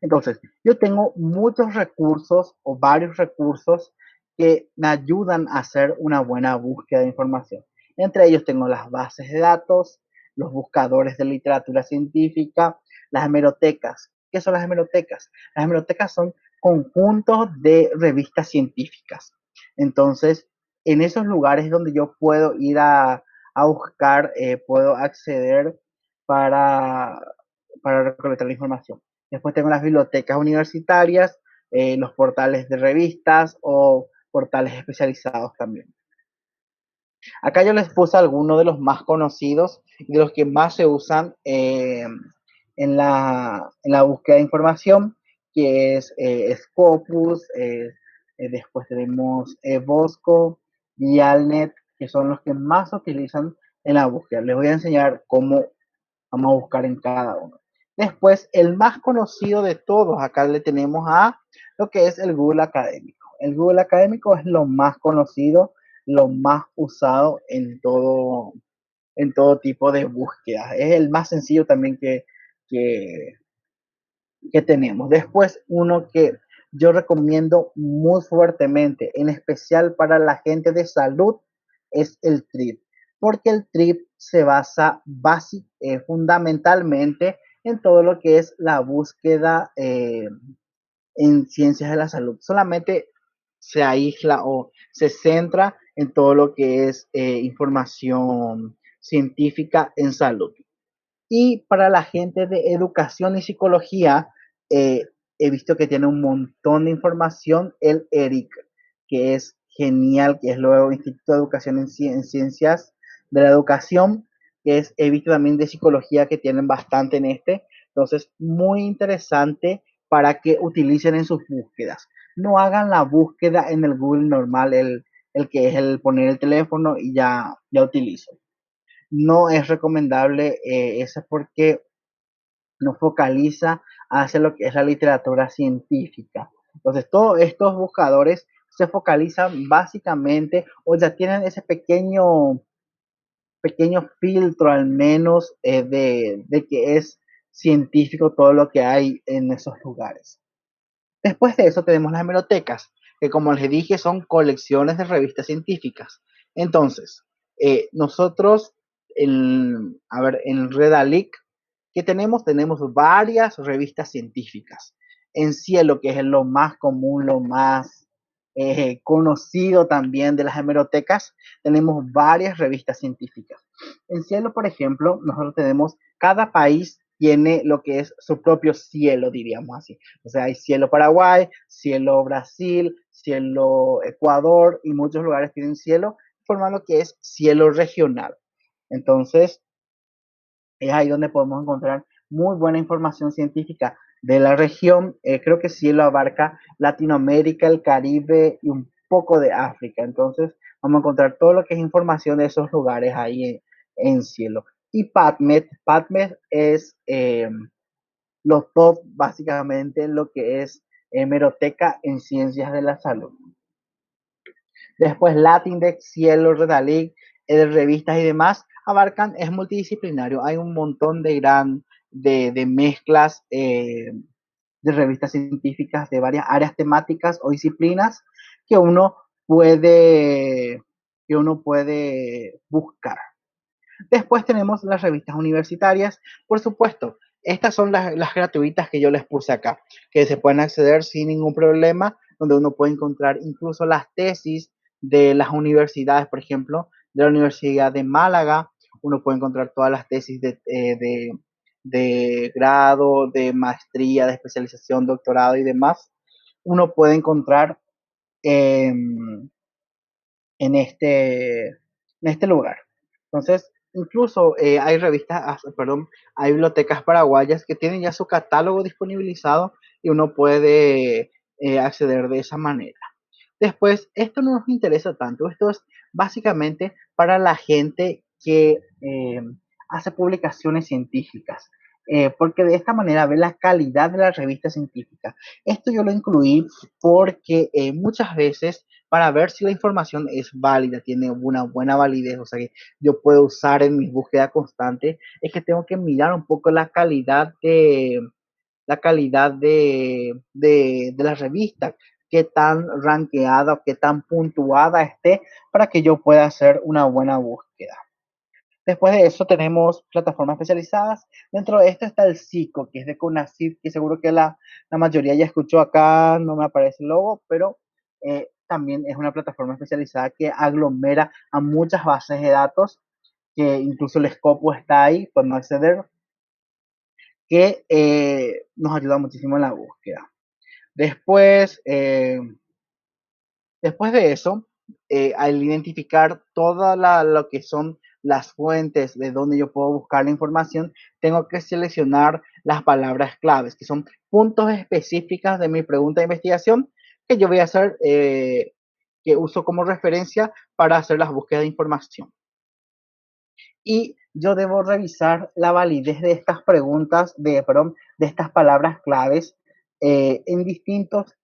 Entonces, yo tengo muchos recursos o varios recursos que me ayudan a hacer una buena búsqueda de información. Entre ellos tengo las bases de datos, los buscadores de literatura científica, las hemerotecas. ¿Qué son las hemerotecas? Las hemerotecas son conjuntos de revistas científicas. Entonces, en esos lugares donde yo puedo ir a buscar, puedo acceder para, para recolectar la información. Después tengo las bibliotecas universitarias, los portales de revistas o portales especializados también. Acá yo les puse algunos de los más conocidos y de los que más se usan en la búsqueda de información, que es Scopus, después tenemos Bosco, Dialnet, que son los que más se utilizan en la búsqueda. Les voy a enseñar cómo vamos a buscar en cada uno. Después, el más conocido de todos, acá le tenemos a lo que es el Google Académico. El Google Académico es lo más conocido, lo más usado en todo tipo de búsqueda. Es el más sencillo también que, que tenemos. Después, uno que yo recomiendo muy fuertemente, en especial para la gente de salud, es el TRIP, porque el TRIP se basa fundamentalmente en todo lo que es la búsqueda en ciencias de la salud. Solamente se aísla o se centra en todo lo que es información científica en salud. Y para la gente de educación y psicología, he visto que tiene un montón de información el ERIC, que es genial, que es luego Instituto de Educación en Ciencias de la Educación, que es, he visto también de psicología que tienen bastante en este. Entonces, muy interesante para que utilicen en sus búsquedas. No hagan la búsqueda en el Google normal, el que es el poner el teléfono y ya utilizo. No es recomendable eso porque no focaliza hacia lo que es la literatura científica. Entonces, todos estos buscadores se focalizan básicamente o ya tienen ese pequeño filtro al menos de que es científico todo lo que hay en esos lugares. Después de eso tenemos las hemerotecas, que como les dije son colecciones de revistas científicas. Entonces, nosotros, en Redalic, ¿qué tenemos? Tenemos varias revistas científicas. En Cielo, que es lo más común, lo más conocido también de las hemerotecas, tenemos varias revistas científicas. En Cielo, por ejemplo, nosotros tenemos, cada país tiene lo que es su propio cielo, diríamos así. O sea, hay cielo Paraguay, cielo Brasil, cielo Ecuador y muchos lugares tienen cielo, formando lo que es cielo regional. Entonces, es ahí donde podemos encontrar muy buena información científica de la región. Creo que cielo abarca Latinoamérica, el Caribe y un poco de África. Entonces, vamos a encontrar todo lo que es información de esos lugares ahí en cielo. Y PubMed es los top básicamente en lo que es hemeroteca en ciencias de la salud. Después Latindex, Cielo, Redalic, revistas y demás abarcan, es multidisciplinario. Hay un montón de mezclas de revistas científicas de varias áreas temáticas o disciplinas que uno puede, que uno puede buscar. Después tenemos las revistas universitarias, por supuesto. Estas son las gratuitas que yo les puse acá, que se pueden acceder sin ningún problema, donde uno puede encontrar incluso las tesis de las universidades, por ejemplo, de la Universidad de Málaga. Uno puede encontrar todas las tesis de grado, de maestría, de especialización, doctorado y demás. Uno puede encontrar en este lugar. Entonces, incluso hay revistas, perdón, hay bibliotecas paraguayas que tienen ya su catálogo disponibilizado y uno puede acceder de esa manera. Después, esto no nos interesa tanto, esto es básicamente para la gente que hace publicaciones científicas, porque de esta manera ve la calidad de la revista científica. Esto yo lo incluí porque muchas veces para ver si la información es válida, tiene una buena validez, o sea que yo puedo usar en mi búsqueda constante, es que tengo que mirar un poco la calidad de la revista, qué tan rankeada o qué tan puntuada esté para que yo pueda hacer una buena búsqueda. Después de eso tenemos plataformas especializadas. Dentro de esto está el SICO, que es de CONACYT, que seguro que la mayoría ya escuchó acá, no me aparece el logo, pero también es una plataforma especializada que aglomera a muchas bases de datos, que incluso el Scopus está ahí, podemos acceder, que nos ayuda muchísimo en la búsqueda. Después, después de eso, al identificar toda lo que son las fuentes de donde yo puedo buscar la información, tengo que seleccionar las palabras claves, que son puntos específicos de mi pregunta de investigación que yo voy a hacer, que uso como referencia para hacer las búsquedas de información. Y yo debo revisar la validez de estas preguntas, de estas palabras claves en distintos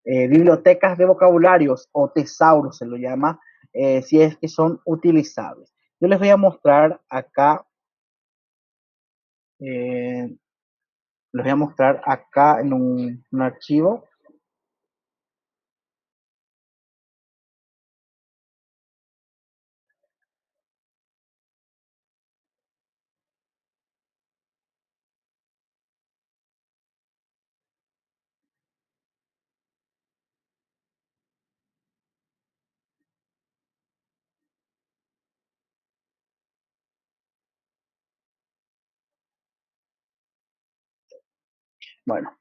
bibliotecas de vocabularios o tesauros se lo llama, si es que son utilizables. Yo les voy a mostrar acá, les voy a mostrar acá en un archivo. Bueno,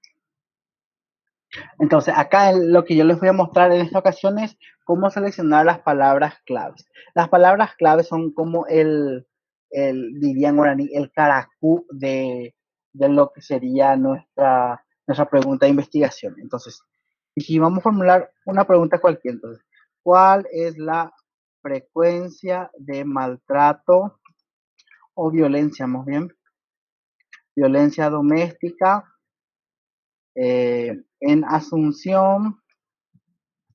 entonces, acá lo que yo les voy a mostrar en esta ocasión es cómo seleccionar las palabras claves. Las palabras claves son como diría en guaraní, el caracú de lo que sería nuestra pregunta de investigación. Entonces, si vamos a formular una pregunta cualquiera, entonces, ¿cuál es la frecuencia de maltrato o violencia, más bien, violencia doméstica en Asunción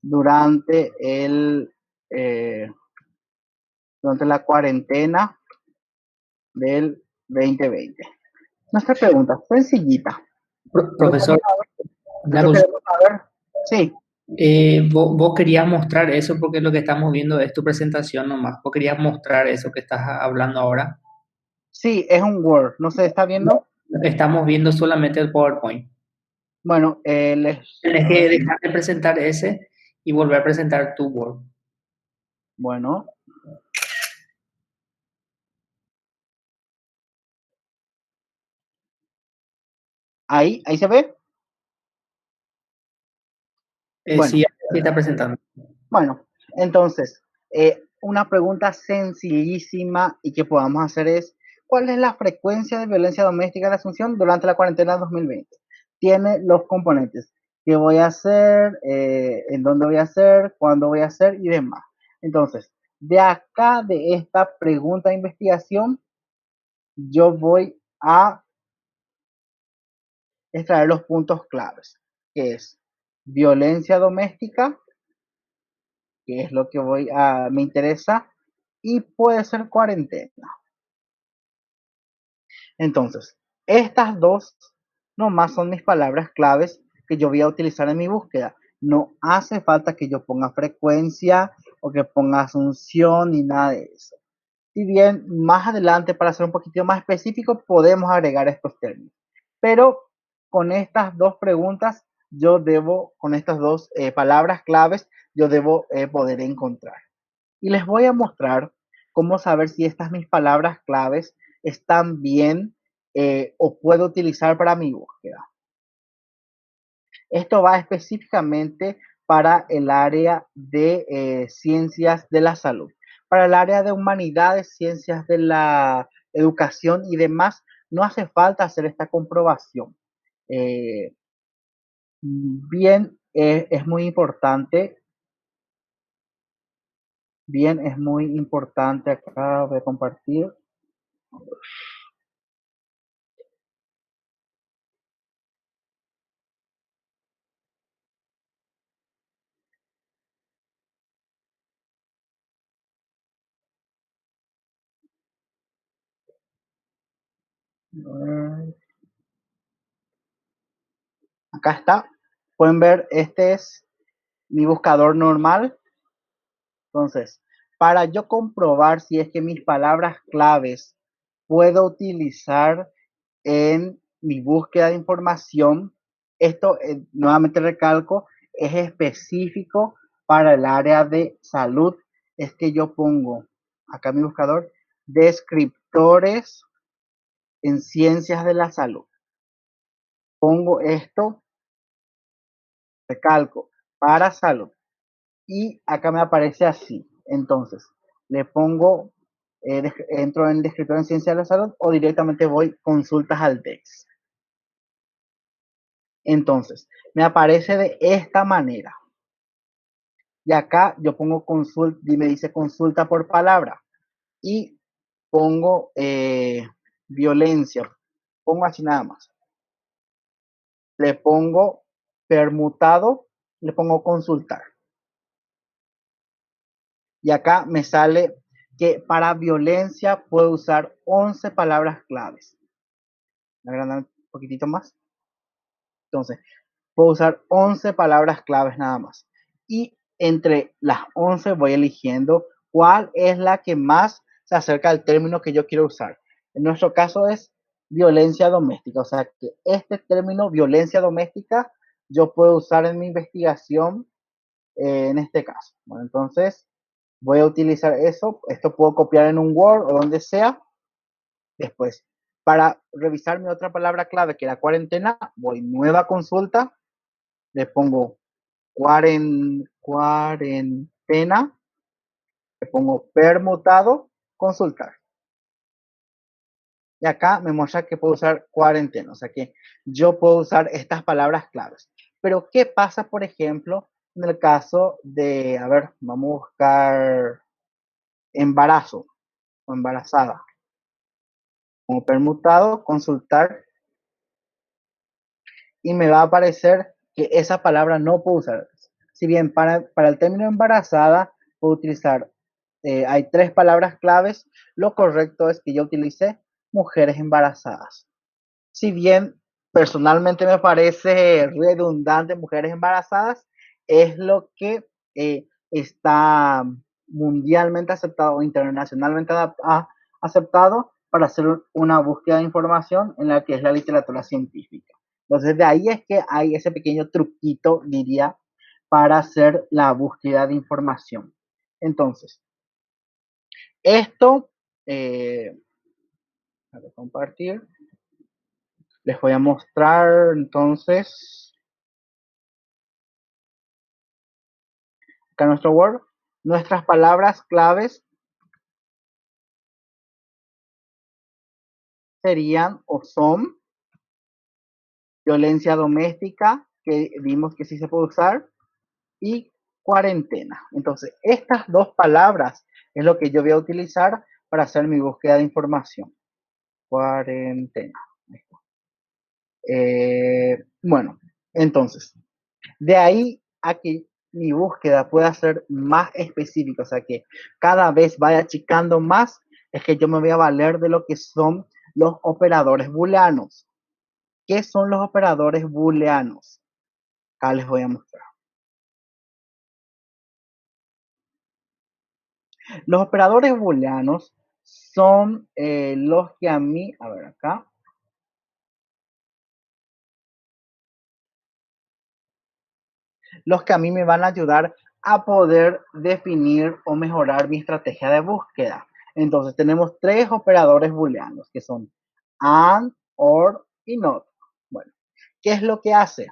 durante eh, durante la cuarentena del 2020? Nuestra pregunta sencillita. Profesor, una Lo cosa, queremos saber. Sí, vos querías mostrar eso porque lo que estamos viendo es tu presentación nomás. Vos querías mostrar eso que estás hablando ahora. sí, es un Word. ¿No se está No, viendo? estamos viendo solamente el PowerPoint. Bueno, Tienes a que ver, dejar de presentar ese y volver a presentar tu Word. bueno, ahí se ve. Bueno, Sí, sí está presentando. bueno, entonces, una pregunta sencillísima y que podamos hacer es, ¿cuál es la frecuencia de violencia doméstica en Asunción durante la cuarentena 2020? Tiene los componentes. ¿Qué voy a hacer? ¿En dónde voy a hacer? ¿Cuándo voy a hacer? Y demás. Entonces, de acá, de esta pregunta de investigación, yo voy a extraer los puntos claves, que es violencia doméstica, que es lo que me interesa, y puede ser cuarentena. Entonces, estas dos nomás son mis palabras claves que yo voy a utilizar en mi búsqueda. No hace falta que yo ponga frecuencia o que ponga asunción ni nada de eso. Si bien más adelante, para ser un poquito más específico, podemos agregar estos términos. Pero con estas dos preguntas, con estas dos palabras claves, yo debo poder encontrar. Y les voy a mostrar cómo saber si estas mis palabras claves están bien o puedo utilizar para mi búsqueda. Esto va específicamente para el área de ciencias de la salud. Para el área de humanidades, ciencias de la educación y demás, no hace falta hacer esta comprobación. Bien, es muy importante. Bien, es muy importante. Acá voy a compartir. Acá está. Pueden ver, este es mi buscador normal. Entonces, para yo comprobar si es que mis palabras claves puedo utilizar en mi búsqueda de información, esto nuevamente recalco, es específico para el área de salud. Es que yo pongo acá mi buscador descriptores en ciencias de la salud. Pongo esto, recalco, para salud. Y acá me aparece así. Entonces, le pongo, entro en descriptor en ciencia de la salud o directamente voy consultas al DEX. Entonces, me aparece de esta manera. Y acá yo pongo consulta y me dice consulta por palabra. Y pongo violencia. Pongo así nada más. Le pongo permutado, le pongo consultar. Y acá me sale que para violencia puedo usar 11 palabras claves. Agrandar un poquitito más. Entonces, puedo usar 11 palabras claves nada más. Y entre las 11 voy eligiendo cuál es la que más se acerca al término que yo quiero usar. En nuestro caso es violencia doméstica. O sea que este término, violencia doméstica, yo puedo usar en mi investigación en este caso. Bueno, entonces voy a utilizar eso. Esto puedo copiar en un Word o donde sea. Después, para revisar mi otra palabra clave, que era cuarentena, voy nueva consulta, le pongo cuarentena, le pongo permutado, consultar. Y acá me muestra que puedo usar cuarentena, o sea que yo puedo usar estas palabras claves. Pero, ¿qué pasa, por ejemplo, en el caso de, a ver, vamos a buscar embarazo o embarazada? Como permutado, consultar, y me va a aparecer que esa palabra no puedo usar. Si bien para el término embarazada puedo utilizar, hay 3 palabras claves, lo correcto es que yo utilice mujeres embarazadas. Si bien personalmente me parece redundante mujeres embarazadas, es lo que está mundialmente aceptado o internacionalmente aceptado para hacer una búsqueda de información en la que es la literatura científica. Entonces, de ahí es que hay ese pequeño truquito, diría, para hacer la búsqueda de información. Entonces, esto, voy a compartir. Les voy a mostrar entonces acá en nuestro Word nuestras palabras claves serían o son violencia doméstica, que vimos que sí se puede usar, y cuarentena. Entonces, estas 2 palabras es lo que yo voy a utilizar para hacer mi búsqueda de información. Cuarentena. Bueno, entonces, de ahí a que mi búsqueda pueda ser más específica, o sea que cada vez vaya achicando más, es que yo me voy a valer de lo que son los operadores booleanos. ¿Qué son los operadores booleanos? Acá les voy a mostrar. Los operadores booleanos son los que a mí, a ver acá, los que a mí me van a ayudar a poder definir o mejorar mi estrategia de búsqueda. Entonces tenemos 3 operadores booleanos que son and, or y not. Bueno, ¿qué es lo que hace?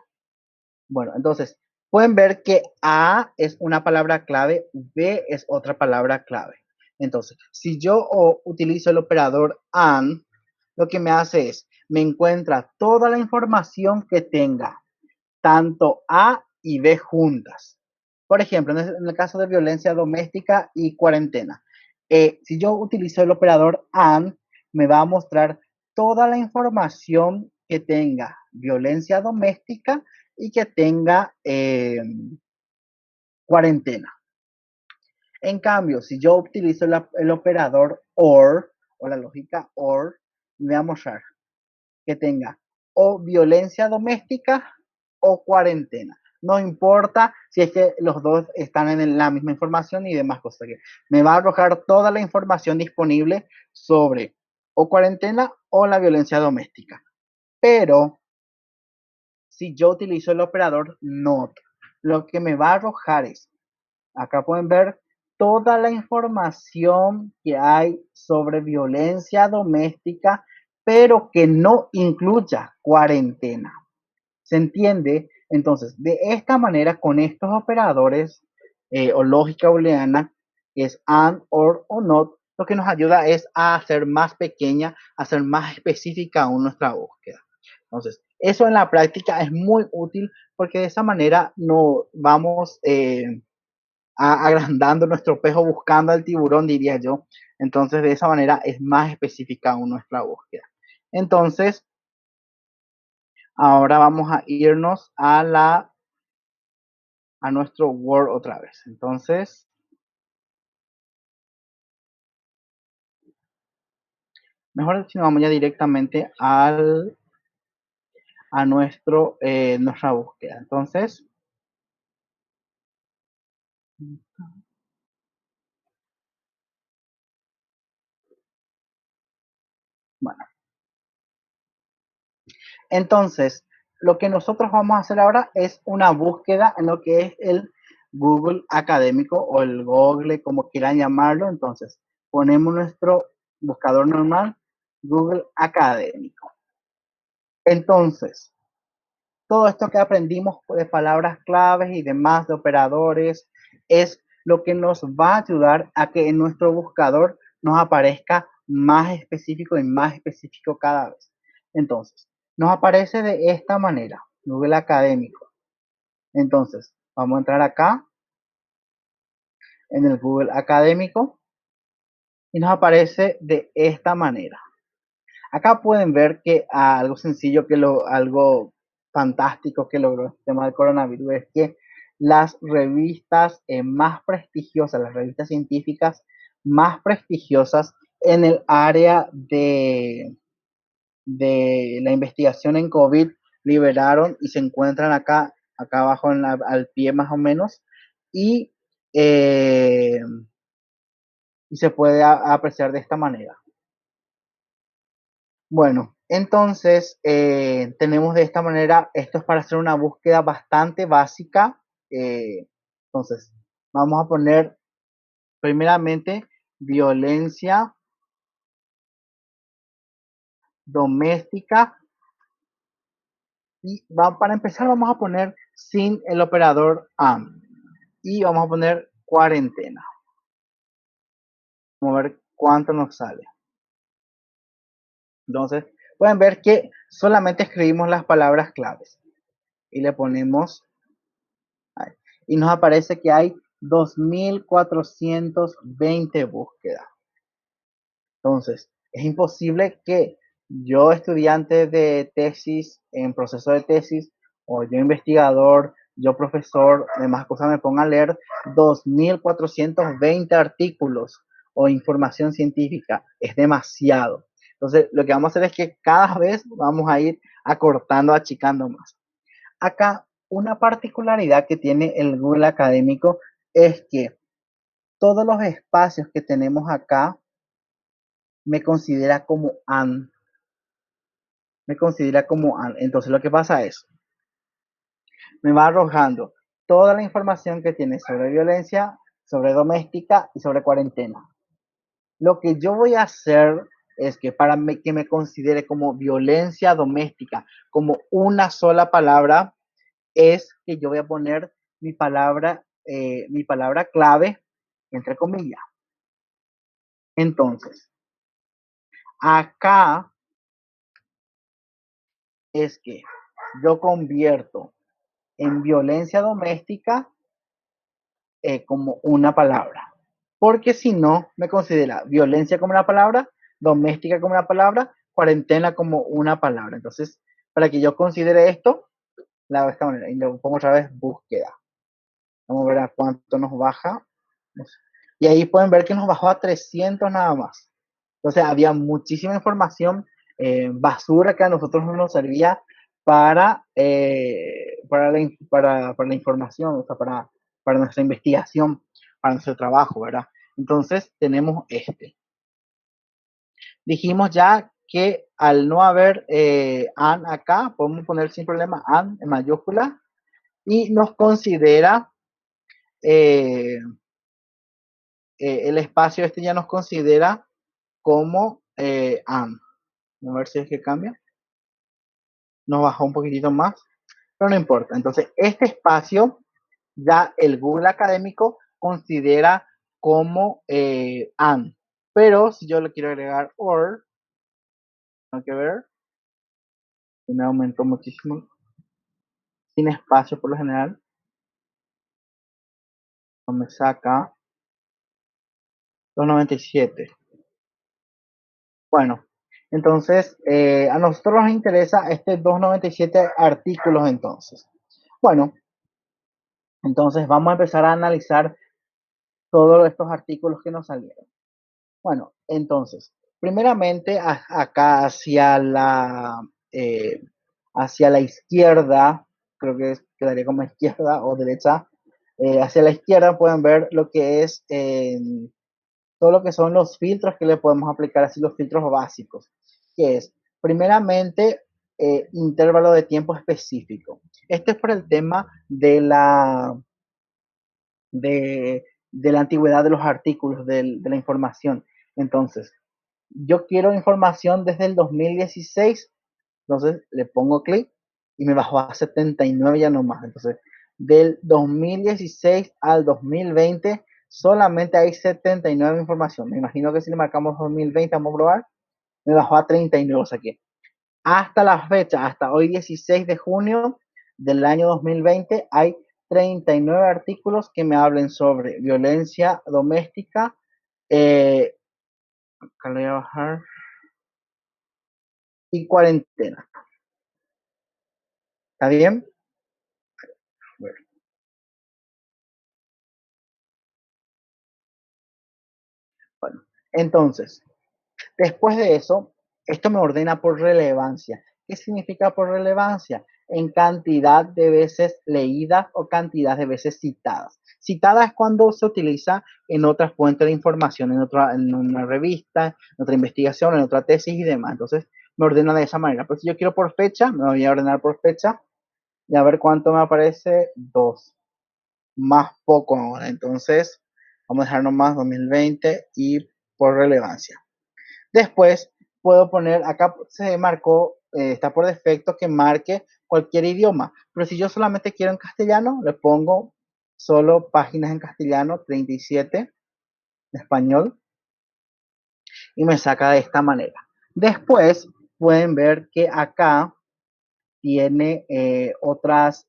Bueno, entonces pueden ver que A es una palabra clave, B es otra palabra clave. Entonces, si yo utilizo el operador AND, lo que me hace es, me encuentra toda la información que tenga, tanto A y B juntas. Por ejemplo, en el caso de violencia doméstica y cuarentena, si yo utilizo el operador AND, me va a mostrar toda la información que tenga violencia doméstica y que tenga cuarentena. En cambio, si yo utilizo el operador OR o la lógica OR, me va a mostrar que tenga o violencia doméstica o cuarentena. No importa si es que los dos están en la misma información y demás cosas. Me va a arrojar toda la información disponible sobre o cuarentena o la violencia doméstica. Pero si yo utilizo el operador NOT, lo que me va a arrojar es, acá pueden ver toda la información que hay sobre violencia doméstica, pero que no incluya cuarentena. ¿Se entiende? Entonces, de esta manera, con estos operadores o lógica booleana, que es AND, OR o NOT, lo que nos ayuda es a hacer más pequeña, a hacer más específica aún nuestra búsqueda. Entonces, eso en la práctica es muy útil porque de esa manera no vamos agrandando nuestro pejo buscando al tiburón, diría yo. Entonces, de esa manera es más específica aún nuestra búsqueda. Entonces, ahora vamos a irnos a nuestro Word otra vez. Entonces, mejor si nos vamos ya directamente a nuestra búsqueda. Entonces, bueno. Entonces, lo que nosotros vamos a hacer ahora es una búsqueda en lo que es el Google académico o el Google, como quieran llamarlo. Entonces, ponemos nuestro buscador normal, Google académico. Entonces, todo esto que aprendimos de palabras claves y demás de operadores es lo que nos va a ayudar a que en nuestro buscador nos aparezca más específico y más específico cada vez. Entonces, nos aparece de esta manera, Google Académico. Entonces, vamos a entrar acá en el Google Académico y nos aparece de esta manera. Acá pueden ver que algo sencillo, algo fantástico que logró el tema del coronavirus es que las revistas más prestigiosas, las revistas científicas más prestigiosas en el área de la investigación en COVID liberaron y se encuentran acá abajo al pie más o menos y, eh, y se puede apreciar de esta manera. Bueno, entonces tenemos de esta manera, esto es para hacer una búsqueda bastante básica. Entonces, vamos a poner primeramente violencia doméstica y para empezar vamos a poner sin el operador AND y vamos a poner cuarentena. Vamos a ver cuánto nos sale. Entonces, pueden ver que solamente escribimos las palabras claves y le ponemos ahí. Y nos aparece que hay 2420 búsquedas. Entonces, es imposible que yo, estudiante de tesis, en proceso de tesis, o yo investigador, yo profesor, demás cosas, me ponga a leer 2420 artículos o información científica. Es demasiado. Entonces, lo que vamos a hacer es que cada vez vamos a ir acortando, achicando más. Acá, una particularidad que tiene el Google Académico es que todos los espacios que tenemos acá me considera como AND. Me considera como AND. Entonces lo que pasa es, me va arrojando toda la información que tiene sobre violencia, sobre doméstica y sobre cuarentena. Lo que yo voy a hacer es que que me considere como violencia doméstica, como una sola palabra, es que yo voy a poner mi palabra clave, entre comillas. Entonces, acá es que yo convierto en violencia doméstica como una palabra. Porque si no, me considera violencia como una palabra, doméstica como una palabra, cuarentena como una palabra. Entonces, para que yo considere esto, la hago de esta manera. Y le pongo otra vez búsqueda. Vamos a ver a cuánto nos baja. Y ahí pueden ver que nos bajó a 300 nada más. Entonces, había muchísima información, basura que a nosotros no nos servía para la información, o sea, para nuestra investigación, para nuestro trabajo, ¿verdad? Entonces, tenemos este. Dijimos ya que al no haber an acá, podemos poner sin problema an en mayúscula y nos considera el espacio este ya nos considera como an. A ver si es que cambia. Nos bajó un poquitito más, pero no importa. Entonces, este espacio ya el Google académico considera como and. Pero si yo le quiero agregar or, tengo que ver, y me aumentó muchísimo, sin espacio por lo general, no me saca 297. Bueno, entonces a nosotros nos interesa este 297 artículos entonces. Bueno, entonces vamos a empezar a analizar todos estos artículos que nos salieron. Bueno, entonces, primeramente acá hacia la izquierda, creo que quedaría como izquierda o derecha, hacia la izquierda pueden ver lo que es todo lo que son los filtros que le podemos aplicar, así los filtros básicos, que es primeramente intervalo de tiempo específico. Este es por el tema de la antigüedad de los artículos, de la información. Entonces, yo quiero información desde el 2016, entonces le pongo clic y me bajó a 79 ya nomás. Entonces, del 2016 al 2020 solamente hay 79 información. Me imagino que si le marcamos 2020, vamos a probar, me bajó a 39, o sea que hasta la fecha, hasta hoy 16 de junio del año 2020, hay 39 artículos que me hablen sobre violencia doméstica. Acá lo voy a bajar. Y cuarentena. ¿Está bien? Bueno, entonces, después de eso, esto me ordena por relevancia. ¿Qué significa por relevancia? En cantidad de veces leídas o cantidad de veces citadas. Citada es cuando se utiliza en otras fuentes de información, en una revista, en otra investigación, en otra tesis y demás. Entonces, me ordena de esa manera. Pues si yo quiero por fecha, me voy a ordenar por fecha y a ver cuánto me aparece. 2. Más poco ahora. Entonces, vamos a dejar nomás 2020 y por relevancia. Después puedo poner, acá se marcó, está por defecto que marque cualquier idioma, pero si yo solamente quiero en castellano, le pongo solo páginas en castellano, 37 en español, y me saca de esta manera. Después pueden ver que acá tiene otras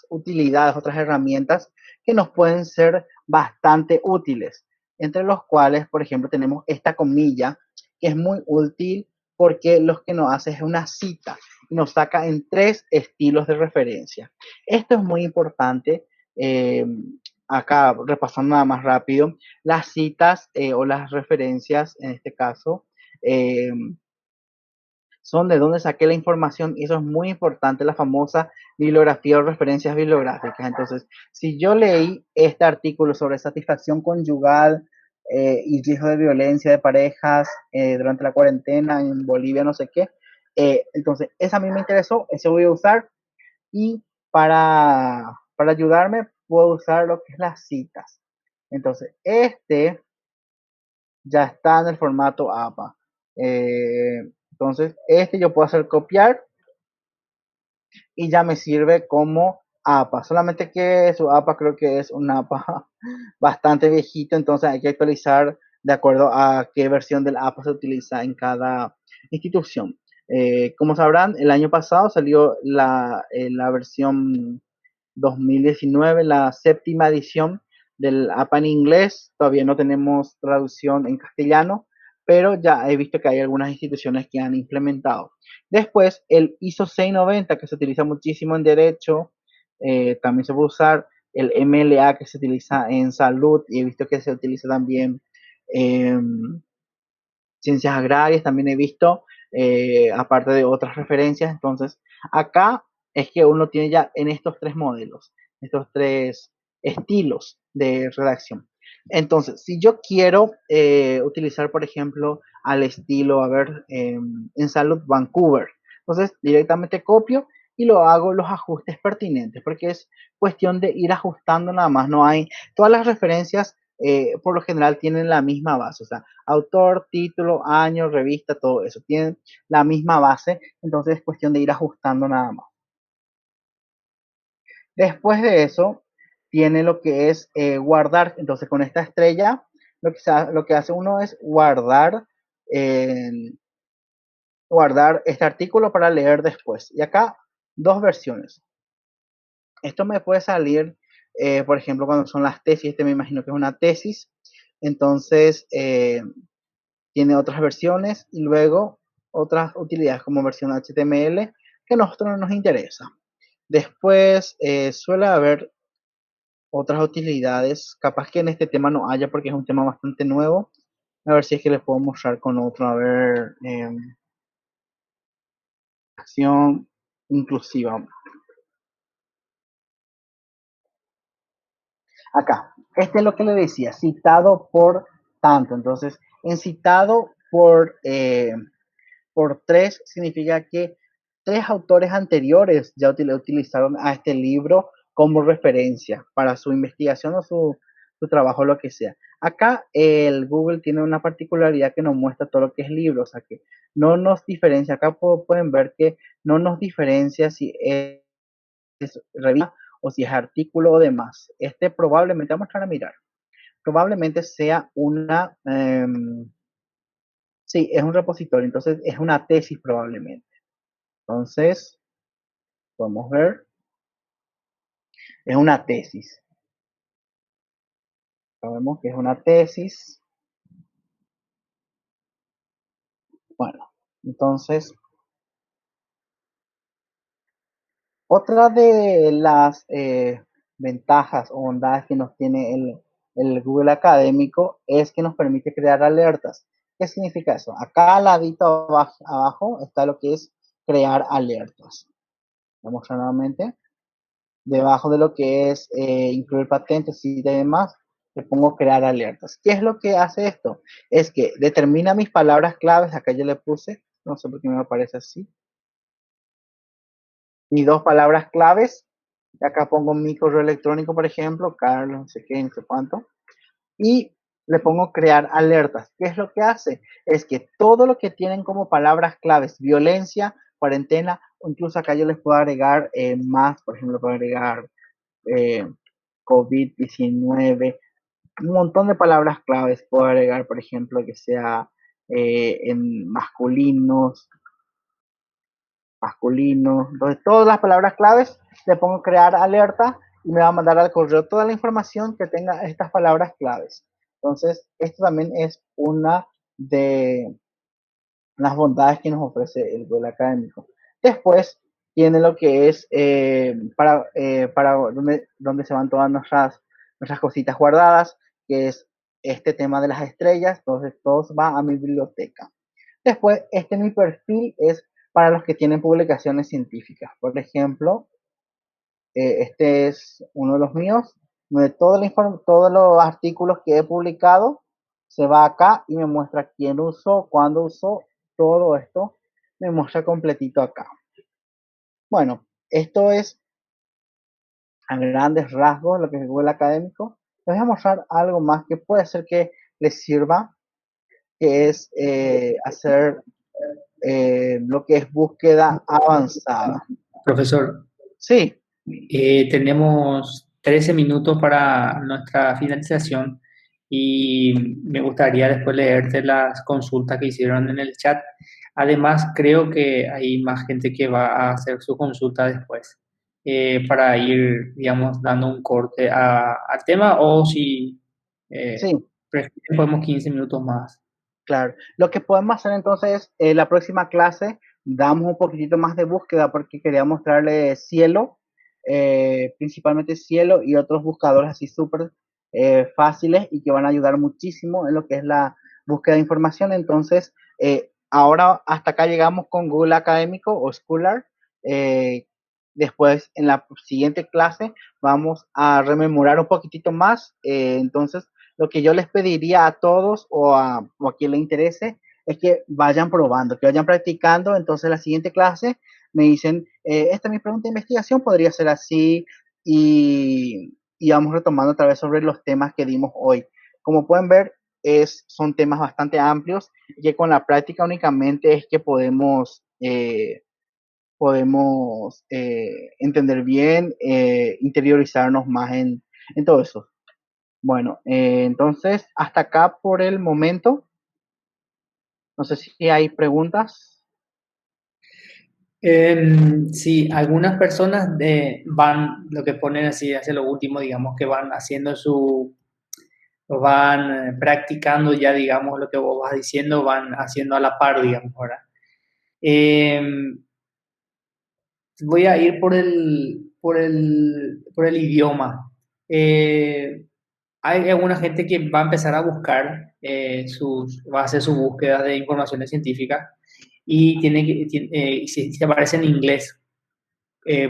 utilidades, otras herramientas que nos pueden ser bastante útiles, entre los cuales, por ejemplo, tenemos esta comilla, que es muy útil porque lo que nos hace es una cita y nos saca en 3 estilos de referencia. Esto es muy importante. Acá, repasando nada más rápido, las citas o las referencias, en este caso, son de dónde saqué la información y eso es muy importante, la famosa bibliografía o referencias bibliográficas. Entonces, si yo leí este artículo sobre satisfacción conyugal y riesgo de violencia de parejas durante la cuarentena en Bolivia, no sé qué, entonces esa a mí me interesó, ese voy a usar y para ayudarme puedo usar lo que es las citas. Entonces, este ya está en el formato APA. Entonces, este yo puedo hacer copiar y ya me sirve como APA. Solamente que su APA creo que es un APA bastante viejito, entonces hay que actualizar de acuerdo a qué versión del app se utiliza en cada institución. Como sabrán, el año pasado salió la versión 2019, la séptima edición del app en inglés. Todavía no tenemos traducción en castellano, pero ya he visto que hay algunas instituciones que han implementado. Después, el ISO 690, que se utiliza muchísimo en derecho, también se puede usar el MLA, que se utiliza en salud, y he visto que se utiliza también en ciencias agrarias, también he visto, aparte de otras referencias. Entonces, acá es que uno tiene ya en estos tres modelos, estos tres estilos de redacción. Entonces, si yo quiero utilizar, por ejemplo, al estilo, a ver, en salud Vancouver, entonces directamente copio y lo hago los ajustes pertinentes, porque es cuestión de ir ajustando nada más. No hay, todas las referencias por lo general tienen la misma base, o sea, autor, título, año, revista, todo eso, tienen la misma base, entonces es cuestión de ir ajustando nada más. Después de eso, tiene lo que es guardar, entonces con esta estrella, lo que hace uno es guardar este artículo para leer después. Y acá, dos versiones. Esto me puede salir, por ejemplo, cuando son las tesis, este me imagino que es una tesis, entonces tiene otras versiones y luego otras utilidades como versión HTML que a nosotros no nos interesa. Después suele haber otras utilidades, capaz que en este tema no haya porque es un tema bastante nuevo. A ver si es que les puedo mostrar con otro. A ver, acción inclusiva. Acá, este es lo que le decía, citado por tanto. Entonces, en citado por tres significa que tres autores anteriores ya utilizaron a este libro como referencia para su investigación o su trabajo, lo que sea. Acá el Google tiene una particularidad que nos muestra todo lo que es libro, o sea que no nos diferencia, acá pueden ver que no nos diferencia si es revista o si es artículo o demás. Este probablemente, vamos a mirar, probablemente sea una, sí, es un repositorio, entonces es una tesis probablemente. Entonces, podemos ver, es una tesis. Sabemos que es una tesis. Bueno, entonces, otra de las ventajas o bondades que nos tiene el Google Académico es que nos permite crear alertas. ¿Qué significa eso? Acá al ladito abajo está lo que es crear alertas. Vamos nuevamente. Debajo de lo que es incluir patentes y demás, le pongo crear alertas. ¿Qué es lo que hace esto? Es que determina mis palabras claves. Acá yo le puse, no sé por qué me aparece así, mis dos palabras claves. Acá pongo mi correo electrónico, por ejemplo, Carlos, no sé qué, no sé cuánto. Y le pongo crear alertas. ¿Qué es lo que hace? Es que todo lo que tienen como palabras claves, violencia, cuarentena, o incluso acá yo les puedo agregar más, por ejemplo, puedo agregar COVID-19, un montón de palabras claves. Puedo agregar, por ejemplo, que sea en masculinos. Entonces, todas las palabras claves le pongo crear alerta y me va a mandar al correo toda la información que tenga estas palabras claves. Entonces, esto también es una de las bondades que nos ofrece el Google Académico. Después tiene lo que es para donde se van todas nuestras cositas guardadas, que es este tema de las estrellas. Entonces, todo va a mi biblioteca. Después, mi perfil es para los que tienen publicaciones científicas. Por ejemplo, este es uno de los míos, donde todos los artículos que he publicado se va acá y me muestra quién usó, cuándo usó, todo esto me muestra completito acá. Bueno, esto es a grandes rasgos lo que es Google Académico. Les voy a mostrar algo más que puede ser que les sirva, que es hacer lo que es búsqueda avanzada. Profesor, Sí, tenemos 13 minutos para nuestra finalización. y me gustaría después leerte las consultas que hicieron en el chat. Además, creo que hay más gente que va a hacer su consulta después para ir, digamos, dando un corte al tema o si Sí, prefieren podemos 15 minutos más. claro. Lo que podemos hacer entonces, la próxima clase, damos un poquitito más de búsqueda porque quería mostrarle Cielo, principalmente Cielo y otros buscadores así súper fáciles y que van a ayudar muchísimo en lo que es la búsqueda de información. Entonces, ahora hasta acá llegamos con Google Académico o Scholar. Eh, Después, en la siguiente clase, vamos a rememorar un poquitito más. Entonces, lo que yo les pediría a todos o a quien le interese es que vayan probando, que vayan practicando. Entonces, la siguiente clase me dicen, esta es mi pregunta de investigación, podría ser así y vamos retomando otra vez sobre los temas que dimos hoy. Como pueden ver, son temas bastante amplios y que con la práctica únicamente es que podemos entender bien, interiorizarnos más en todo eso. Bueno, entonces hasta acá por el momento. No sé si hay preguntas. Sí, algunas personas van, lo que ponen así, hace lo último, digamos, que van haciendo van practicando ya, digamos, lo que vos vas diciendo, van haciendo a la par, digamos, ahora. Voy a ir por el idioma. Hay alguna gente que va a empezar a buscar va a hacer sus búsquedas de informaciones científicas y si te aparece en inglés,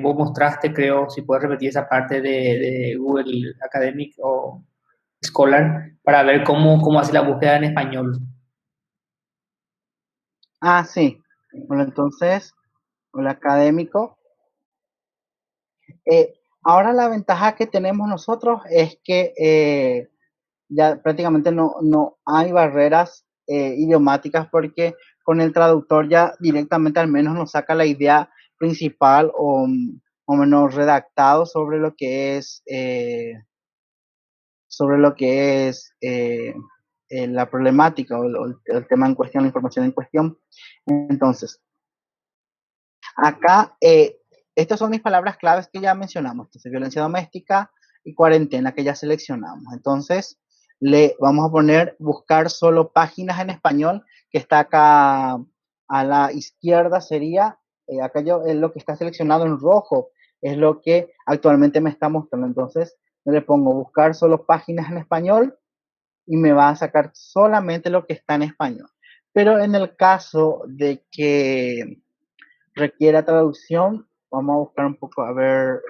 vos mostraste, creo, si puedes repetir esa parte de Google Academic o Scholar para ver cómo hace la búsqueda en español. Ah, sí. Bueno, entonces, el académico. Eh, Ahora la ventaja que tenemos nosotros es que ya prácticamente no hay barreras idiomáticas porque con el traductor ya directamente al menos nos saca la idea principal o menos redactado sobre lo que es la problemática o el tema en cuestión, la información en cuestión. Entonces, acá, estas son mis palabras claves que ya mencionamos. Entonces, violencia doméstica y cuarentena que ya seleccionamos. Entonces, le vamos a poner buscar solo páginas en español, que está acá a la izquierda sería, acá yo, es lo que está seleccionado en rojo, es lo que actualmente me está mostrando. Entonces, yo le pongo buscar solo páginas en español y me va a sacar solamente lo que está en español. Pero en el caso de que requiera traducción, vamos a buscar un poco, a ver,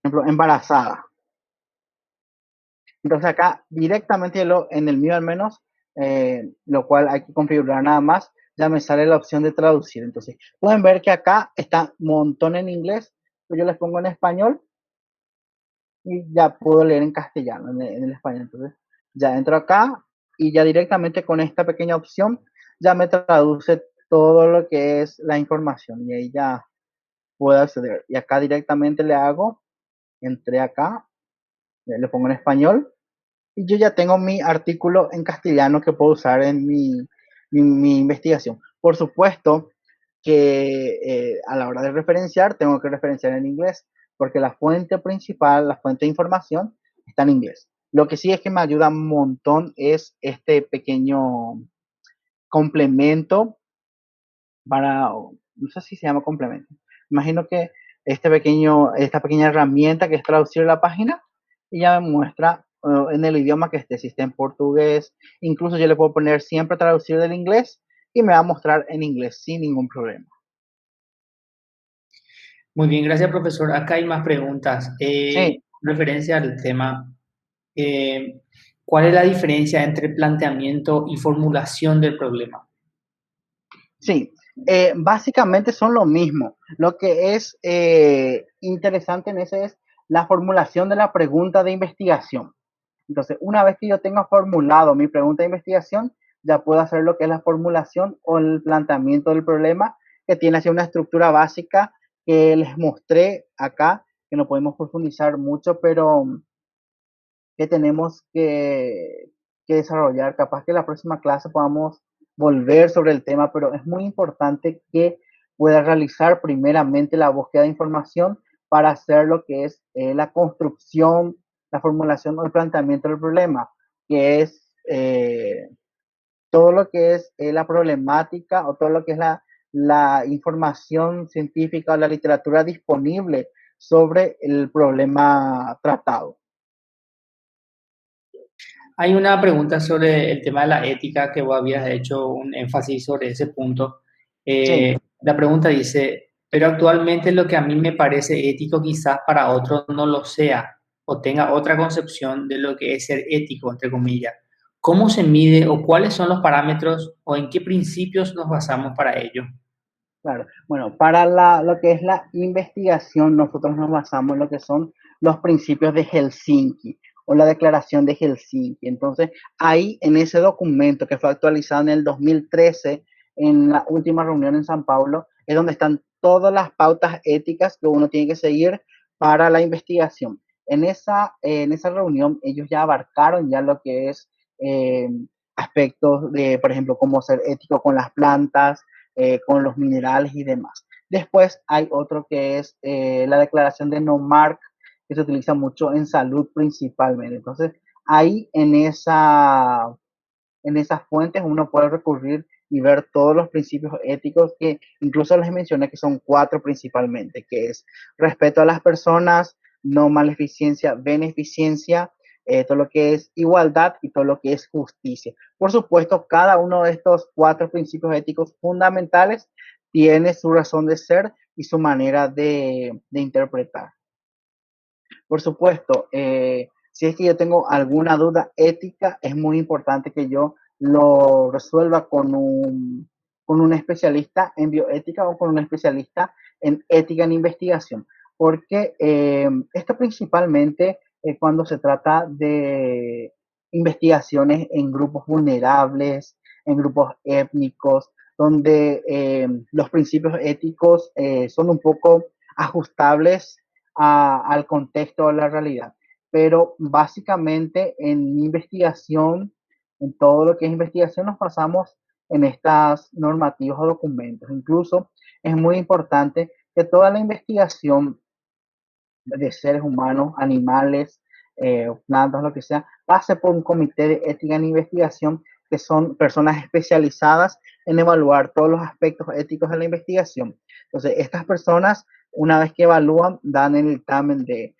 por ejemplo, embarazada. Entonces acá directamente en el mío al menos, lo cual hay que configurar nada más, ya me sale la opción de traducir. Entonces pueden ver que acá está un montón en inglés, pero yo les pongo en español y ya puedo leer en castellano, en el español. Entonces ya entro acá y ya directamente con esta pequeña opción ya me traduce todo lo que es la información y ahí ya puedo acceder. Y acá directamente le hago, entré acá, le pongo en español y yo ya tengo mi artículo en castellano que puedo usar en mi investigación. Por supuesto que a la hora de referenciar tengo que referenciar en inglés porque la fuente principal, la fuente de información está en inglés. Lo que sí es que me ayuda un montón es este pequeño complemento para, no sé si se llama complemento. Imagino que esta pequeña herramienta que es traducir la página y ya me muestra en el idioma que esté, si está en portugués, incluso yo le puedo poner siempre traducir del inglés y me va a mostrar en inglés sin ningún problema. Muy bien, gracias, profesor. Acá hay más preguntas. Sí, En referencia al tema, ¿cuál es la diferencia entre planteamiento y formulación del problema? sí, básicamente son lo mismo. Lo que es interesante en ese es la formulación de la pregunta de investigación. Entonces, una vez que yo tenga formulado mi pregunta de investigación, ya puedo hacer lo que es la formulación o el planteamiento del problema, que tiene así una estructura básica que les mostré acá, que no podemos profundizar mucho, pero que tenemos que desarrollar. Capaz que la próxima clase podamos volver sobre el tema, pero es muy importante que pueda realizar primeramente la búsqueda de información para hacer lo que es la construcción, la formulación o el planteamiento del problema, que es todo lo que es la problemática o todo lo que es la información científica o la literatura disponible sobre el problema tratado. Hay una pregunta sobre el tema de la ética que vos habías hecho un énfasis sobre ese punto. Sí, La pregunta dice, pero actualmente lo que a mí me parece ético quizás para otros no lo sea o tenga otra concepción de lo que es ser ético, entre comillas. ¿Cómo se mide o cuáles son los parámetros o en qué principios nos basamos para ello? claro. Bueno, para lo que es la investigación, nosotros nos basamos en lo que son los principios de Helsinki o la Declaración de Helsinki. Entonces, ahí en ese documento que fue actualizado en el 2013, en la última reunión en San Paulo, es donde están todas las pautas éticas que uno tiene que seguir para la investigación. En esa reunión, ellos ya abarcaron ya lo que es eh, aspectos de, por ejemplo, cómo ser ético con las plantas, con los minerales y demás. Después hay otro que es la declaración de no mark, que se utiliza mucho en salud principalmente. Entonces, ahí en esas fuentes uno puede recurrir y ver todos los principios éticos que incluso les mencioné que son 4 principalmente, que es respeto a las personas, no maleficencia, beneficencia, todo lo que es igualdad y todo lo que es justicia. Por supuesto, cada uno de estos 4 principios éticos fundamentales tiene su razón de ser y su manera de interpretar. Por supuesto, si es que yo tengo alguna duda ética, es muy importante que yo lo resuelva con un especialista en bioética o con un especialista en ética en investigación, porque esto principalmente cuando se trata de investigaciones en grupos vulnerables, en grupos étnicos, donde los principios éticos son un poco ajustables al contexto, a la realidad. Pero básicamente en investigación, en todo lo que es investigación, nos basamos en estas normativas o documentos. Incluso es muy importante que toda la investigación de seres humanos, animales, plantas, lo que sea, pase por un comité de ética en investigación que son personas especializadas en evaluar todos los aspectos éticos de la investigación. Entonces, estas personas, una vez que evalúan, dan el dictamen de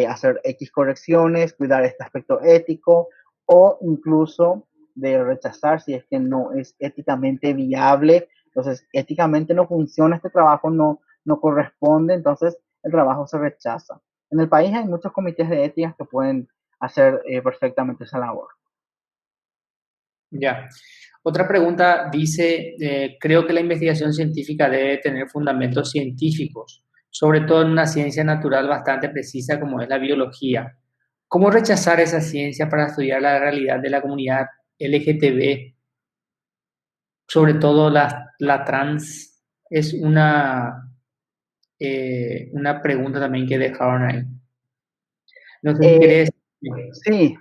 hacer X correcciones, cuidar este aspecto ético o incluso de rechazar si es que no es éticamente viable. Entonces, éticamente no funciona este trabajo, no corresponde, entonces el trabajo se rechaza. En el país hay muchos comités de ética que pueden hacer perfectamente esa labor. Ya. Otra pregunta dice, creo que la investigación científica debe tener fundamentos científicos, sobre todo en una ciencia natural bastante precisa como es la biología. ¿Cómo rechazar esa ciencia para estudiar la realidad de la comunidad LGTB, sobre todo la trans? Es una pregunta también que dejaron ahí. No sé si Eh, querés. sí,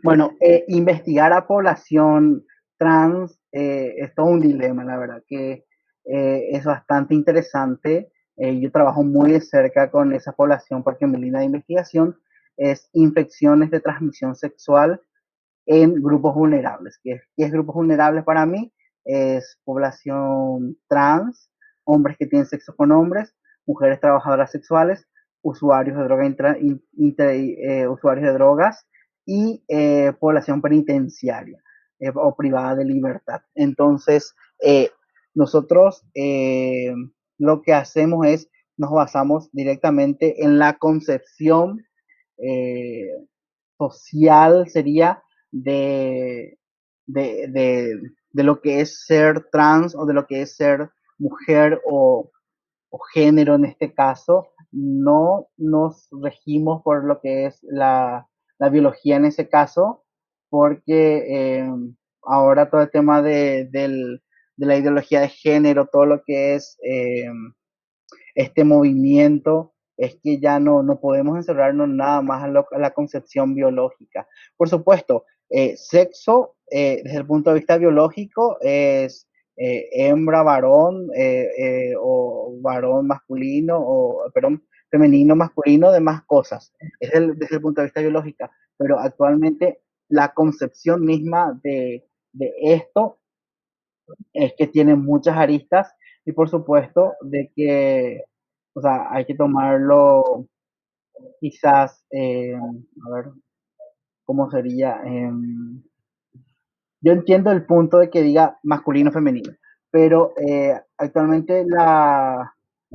bueno, investigar a población trans es todo un dilema, la verdad que es bastante interesante. Yo trabajo muy de cerca con esa población porque mi línea de investigación es infecciones de transmisión sexual en grupos vulnerables. ¿Qué es grupos vulnerables para mí? Es población trans, hombres que tienen sexo con hombres, mujeres trabajadoras sexuales, usuarios de, usuarios de drogas y población penitenciaria o privada de libertad. Entonces, nosotros lo que hacemos es, nos basamos directamente en la concepción eh, social sería de, de lo que es ser trans o de lo que es ser mujer o género en este caso. No nos regimos por lo que es la biología en ese caso, porque ahora todo el tema de la ideología de género, todo lo que es este movimiento es que ya no podemos encerrarnos nada más a la concepción biológica. Por supuesto, sexo, desde el punto de vista biológico, es hembra, varón, o varón masculino, o, perdón, femenino, masculino, demás cosas. Desde el punto de vista biológico, pero actualmente la concepción misma de esto es que tiene muchas aristas y por supuesto de que, o sea, hay que tomarlo quizás, a ver, ¿cómo sería? Yo entiendo el punto de que diga masculino femenino, pero actualmente la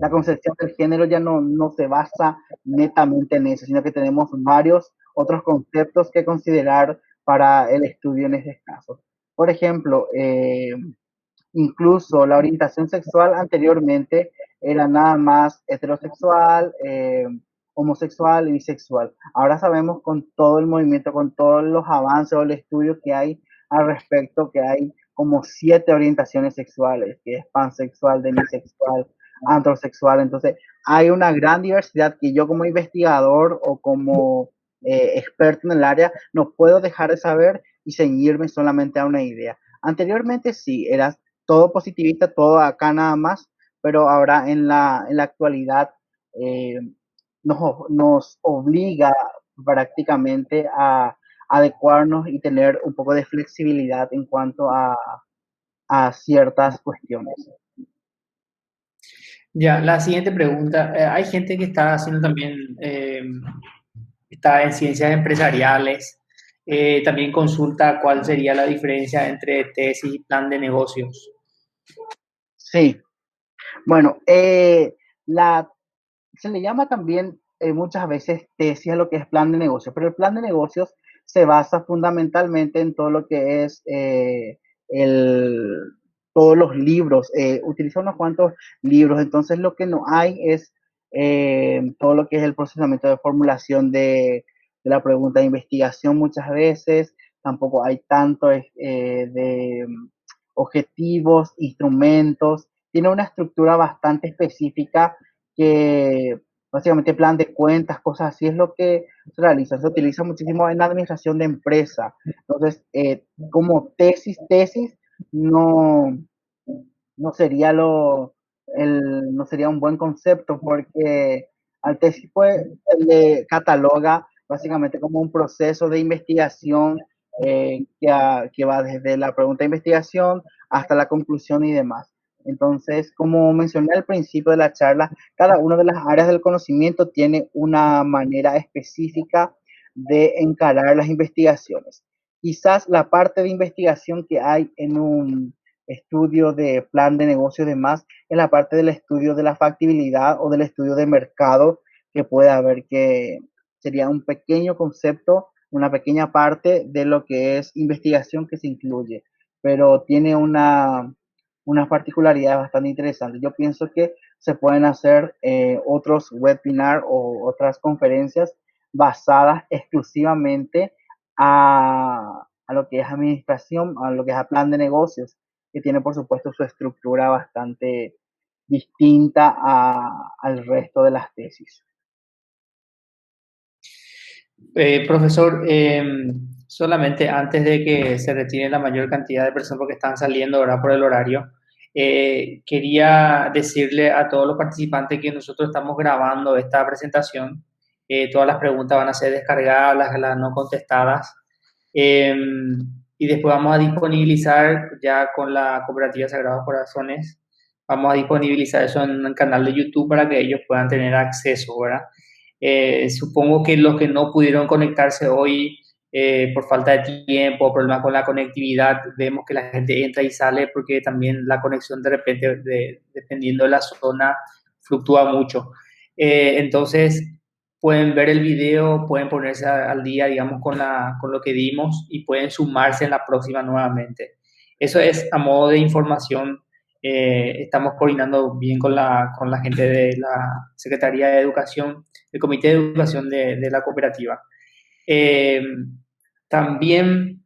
concepción del género ya no se basa netamente en eso, sino que tenemos varios otros conceptos que considerar para el estudio en este caso. Por ejemplo, incluso la orientación sexual anteriormente era nada más heterosexual, homosexual y bisexual. Ahora sabemos con todo el movimiento, con todos los avances o el estudio que hay al respecto, que hay como 7 orientaciones sexuales, que es pansexual, demisexual, antrosexual. Entonces, hay una gran diversidad que yo como investigador o como experto en el área no puedo dejar de saber y ceñirme solamente a una idea. Anteriormente sí, era todo positivista, todo acá nada más, pero ahora en la actualidad eh, nos obliga prácticamente a adecuarnos y tener un poco de flexibilidad en cuanto a ciertas cuestiones. Ya, la siguiente pregunta. Hay gente que está haciendo también, está en ciencias empresariales, también consulta cuál sería la diferencia entre tesis y plan de negocios. Sí, bueno, se le llama también muchas veces tesis a lo que es plan de negocios, pero el plan de negocios se basa fundamentalmente en todo lo que es el, todos los libros, utiliza unos cuantos libros, entonces lo que no hay es todo lo que es el procesamiento de formulación de la pregunta de investigación muchas veces, tampoco hay tanto de objetivos, instrumentos, tiene una estructura bastante específica que básicamente plan de cuentas, cosas así es lo que se realiza. Se utiliza muchísimo en la administración de empresa. Entonces, como tesis, no, no sería no sería un buen concepto porque al tesis pues se le cataloga básicamente como un proceso de investigación que va desde la pregunta de investigación hasta la conclusión y demás. Entonces, como mencioné al principio de la charla, cada una de las áreas del conocimiento tiene una manera específica de encarar las investigaciones. Quizás la parte de investigación que hay en un estudio de plan de negocio y demás, en la parte del estudio de la factibilidad o del estudio de mercado, que puede haber que sería un pequeño concepto, una pequeña parte de lo que es investigación que se incluye, pero tiene una particularidad bastante interesante. Yo pienso que se pueden hacer otros webinars o otras conferencias basadas exclusivamente a lo que es administración, a lo que es a plan de negocios, que tiene por supuesto su estructura bastante distinta al resto de las tesis. Profesor, solamente antes de que se retire la mayor cantidad de personas porque están saliendo ahora por el horario, quería decirle a todos los participantes que nosotros estamos grabando esta presentación. Todas las preguntas van a ser descargadas, las no contestadas. Y después vamos a disponibilizar ya con la Cooperativa Sagrados Corazones, vamos a disponibilizar eso en el canal de YouTube para que ellos puedan tener acceso, ¿verdad? Supongo que los que no pudieron conectarse hoy por falta de tiempo o problemas con la conectividad, vemos que la gente entra y sale porque también la conexión de repente, dependiendo de la zona, fluctúa mucho. Entonces, pueden ver el video, pueden ponerse al día, digamos, con lo que dimos y pueden sumarse en la próxima nuevamente. Eso es a modo de información. Estamos coordinando bien con la gente de la Secretaría de Educación, el Comité de Educación de la cooperativa. También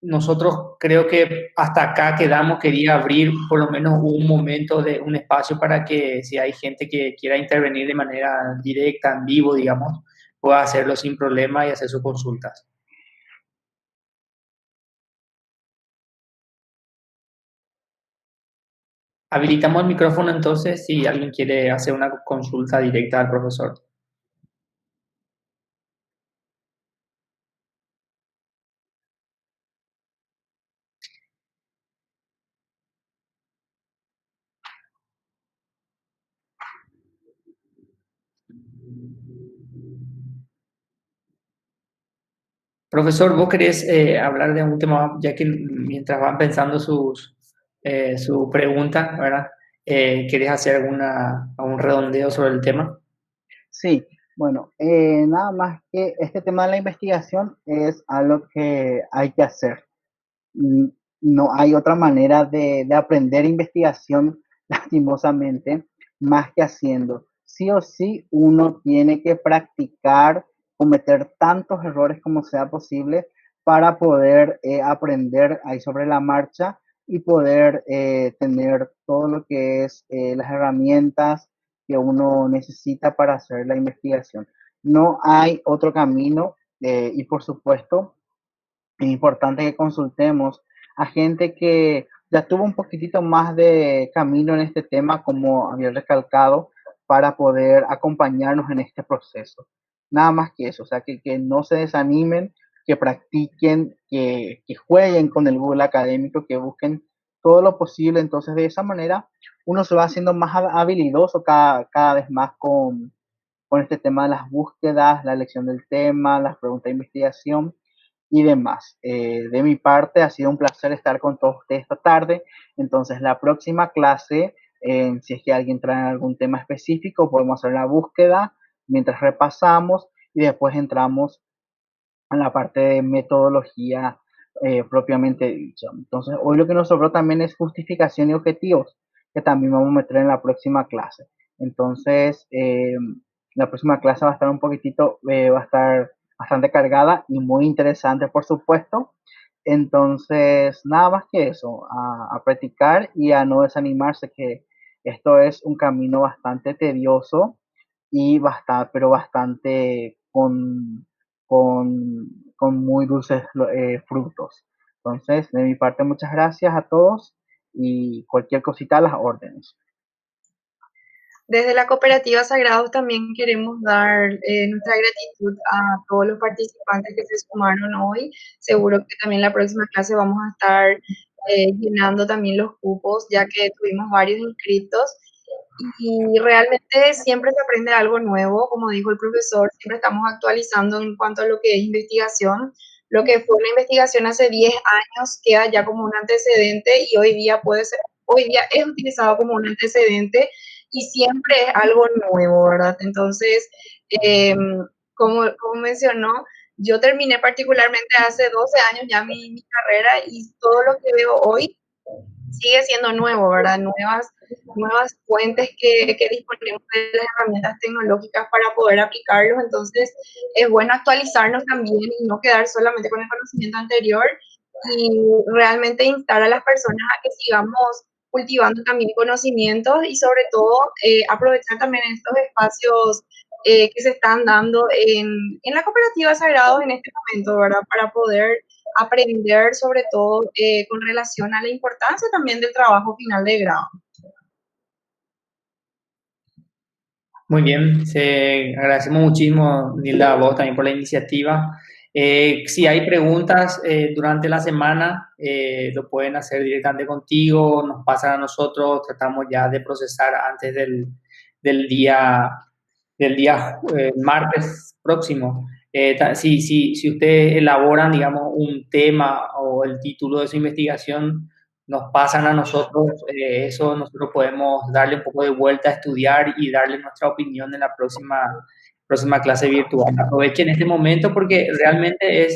nosotros creo que hasta acá quedamos, quería abrir por lo menos un momento de un espacio para que si hay gente que quiera intervenir de manera directa, en vivo, digamos, pueda hacerlo sin problema y hacer sus consultas. Habilitamos el micrófono entonces si alguien quiere hacer una consulta directa al profesor. Profesor, ¿vos querés hablar de un tema, ya que mientras van pensando su pregunta, ¿verdad? ¿Querés hacer algún redondeo sobre el tema? Sí, bueno, nada más que este tema de la investigación es algo que hay que hacer. Mm, No hay otra manera de aprender investigación, lastimosamente, más que haciendo. Sí o sí, uno tiene que practicar, cometer tantos errores como sea posible para poder aprender ahí sobre la marcha y poder tener todo lo que es las herramientas que uno necesita para hacer la investigación. No hay otro camino y por supuesto es importante que consultemos a gente que ya tuvo un poquitito más de camino en este tema, como había recalcado, para poder acompañarnos en este proceso. Nada más que eso, o sea, que no se desanimen, que practiquen, que jueguen con el Google académico, que busquen todo lo posible. Entonces, de esa manera, uno se va haciendo más habilidoso cada vez más con este tema de las búsquedas, la elección del tema, las preguntas de investigación y demás. De mi parte, ha sido un placer estar con todos ustedes esta tarde. Entonces, la próxima clase, si es que alguien trae algún tema específico, podemos hacer la búsqueda mientras repasamos y después entramos en la parte de metodología propiamente dicha. Entonces, hoy lo que nos sobró también es justificación y objetivos, que también vamos a meter en la próxima clase. Entonces, la próxima clase va a estar un poquitito, va a estar bastante cargada y muy interesante, por supuesto. Entonces, nada más que eso, a practicar y a no desanimarse, que esto es un camino bastante tedioso y bastante, pero bastante con muy dulces frutos. Entonces, de mi parte, muchas gracias a todos y cualquier cosita a las órdenes. Desde la cooperativa Sagrados también queremos dar nuestra gratitud a todos los participantes que se sumaron hoy. Seguro que también la próxima clase vamos a estar llenando también los cupos, ya que tuvimos varios inscritos. Y realmente siempre se aprende algo nuevo, como dijo el profesor, siempre estamos actualizando en cuanto a lo que es investigación. Lo que fue una investigación hace 10 años queda ya como un antecedente y hoy día es utilizado como un antecedente y siempre es algo nuevo, ¿verdad? Entonces, eh, como mencionó, yo terminé particularmente hace 12 años ya mi carrera y todo lo que veo hoy sigue siendo nuevo, ¿verdad? Nuevas fuentes que disponemos de las herramientas tecnológicas para poder aplicarlos. Entonces, es bueno actualizarnos también y no quedar solamente con el conocimiento anterior y realmente instar a las personas a que sigamos cultivando también conocimientos y sobre todo aprovechar también estos espacios que se están dando en la cooperativa Sagrados en este momento, ¿verdad? Para poder aprender sobre todo con relación a la importancia también del trabajo final de grado. Muy bien, agradecemos muchísimo, Nilda, a vos también por la iniciativa. Si hay preguntas durante la semana, lo pueden hacer directamente contigo, nos pasan a nosotros, tratamos ya de procesar antes del día, martes próximo. Si ustedes elaboran, digamos, un tema o el título de su investigación, nos pasan a nosotros, eso nosotros podemos darle un poco de vuelta a estudiar y darle nuestra opinión en la próxima clase virtual. Aprovechen este momento porque realmente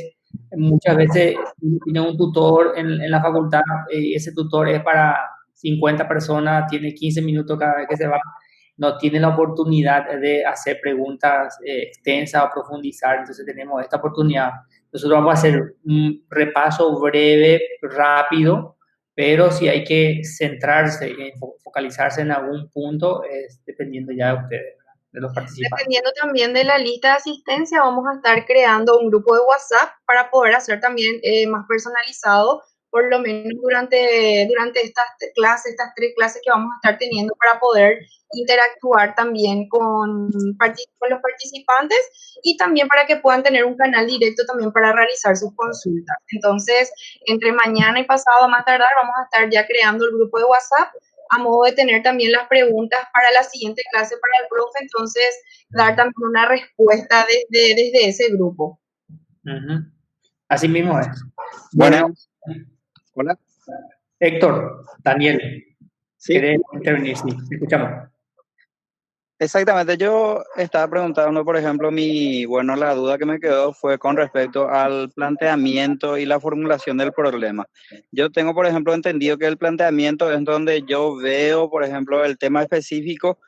muchas veces tiene un tutor en la facultad y ese tutor es para 50 personas, tiene 15 minutos cada vez que se va, no tiene la oportunidad de hacer preguntas extensas o profundizar, entonces tenemos esta oportunidad. Nosotros vamos a hacer un repaso breve, rápido, pero si hay que centrarse y focalizarse en algún punto, es dependiendo ya de ustedes, ¿verdad? De los participantes. Dependiendo también de la lista de asistencia, vamos a estar creando un grupo de WhatsApp para poder hacer también más personalizado, por lo menos durante estas clases, estas 3 clases que vamos a estar teniendo, para poder interactuar también con los participantes y también para que puedan tener un canal directo también para realizar sus consultas. Entonces, entre mañana y pasado a más tardar, vamos a estar ya creando el grupo de WhatsApp a modo de tener también las preguntas para la siguiente clase para el profe, entonces dar también una respuesta desde ese grupo. Uh-huh. Así mismo es. Bueno, hola. Héctor, Daniel, Sí, ¿querés intervenir? Sí, escuchamos. exactamente. Yo estaba preguntando, por ejemplo, la duda que me quedó fue con respecto al planteamiento y la formulación del problema. Yo tengo, por ejemplo, entendido que el planteamiento es donde yo veo, por ejemplo, el tema específico,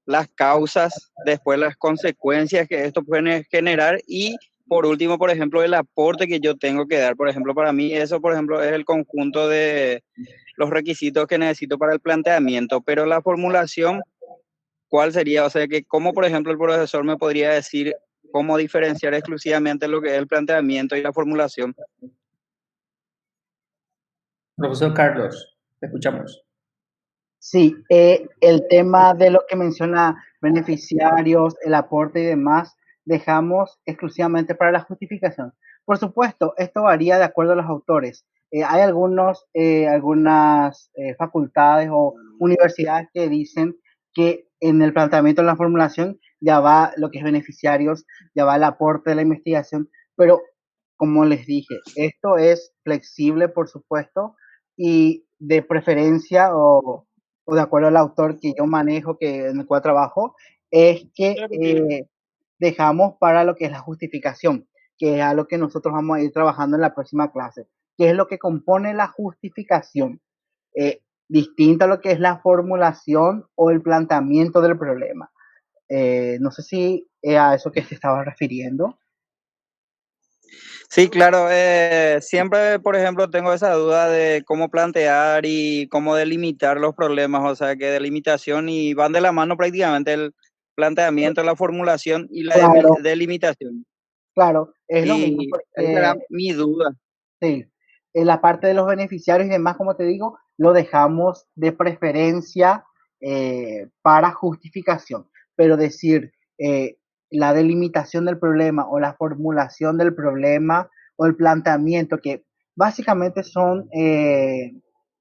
las causas, después las consecuencias que esto puede generar y, por último, por ejemplo, el aporte que yo tengo que dar. Por ejemplo, para mí eso, por ejemplo, es el conjunto de los requisitos que necesito para el planteamiento, pero la formulación, ¿cuál sería? O sea, que cómo, por ejemplo, el profesor me podría decir cómo diferenciar exclusivamente lo que es el planteamiento y la formulación. Profesor Carlos, te escuchamos. Sí, el tema de lo que menciona beneficiarios, el aporte y demás, dejamos exclusivamente para la justificación. Por supuesto, esto varía de acuerdo a los autores. Hay algunas facultades o universidades que dicen que en el planteamiento de la formulación ya va lo que es beneficiarios, ya va el aporte de la investigación, pero como les dije, esto es flexible, por supuesto, y de preferencia o de acuerdo al autor que yo manejo, en el cual trabajo, es que dejamos para lo que es la justificación, que es a lo que nosotros vamos a ir trabajando en la próxima clase, que es lo que compone la justificación, distinto a lo que es la formulación o el planteamiento del problema. No sé si a eso que se estaba refiriendo. Sí, claro. Siempre, por ejemplo, tengo esa duda de cómo plantear y cómo delimitar los problemas, o sea, que delimitación y van de la mano prácticamente el planteamiento, la formulación y la Claro, delimitación. claro, es lo mismo Y esa porque era mi duda. sí, en la parte de los beneficiarios y demás, como te digo, lo dejamos de preferencia para justificación, pero decir la delimitación del problema o la formulación del problema o el planteamiento, que básicamente son,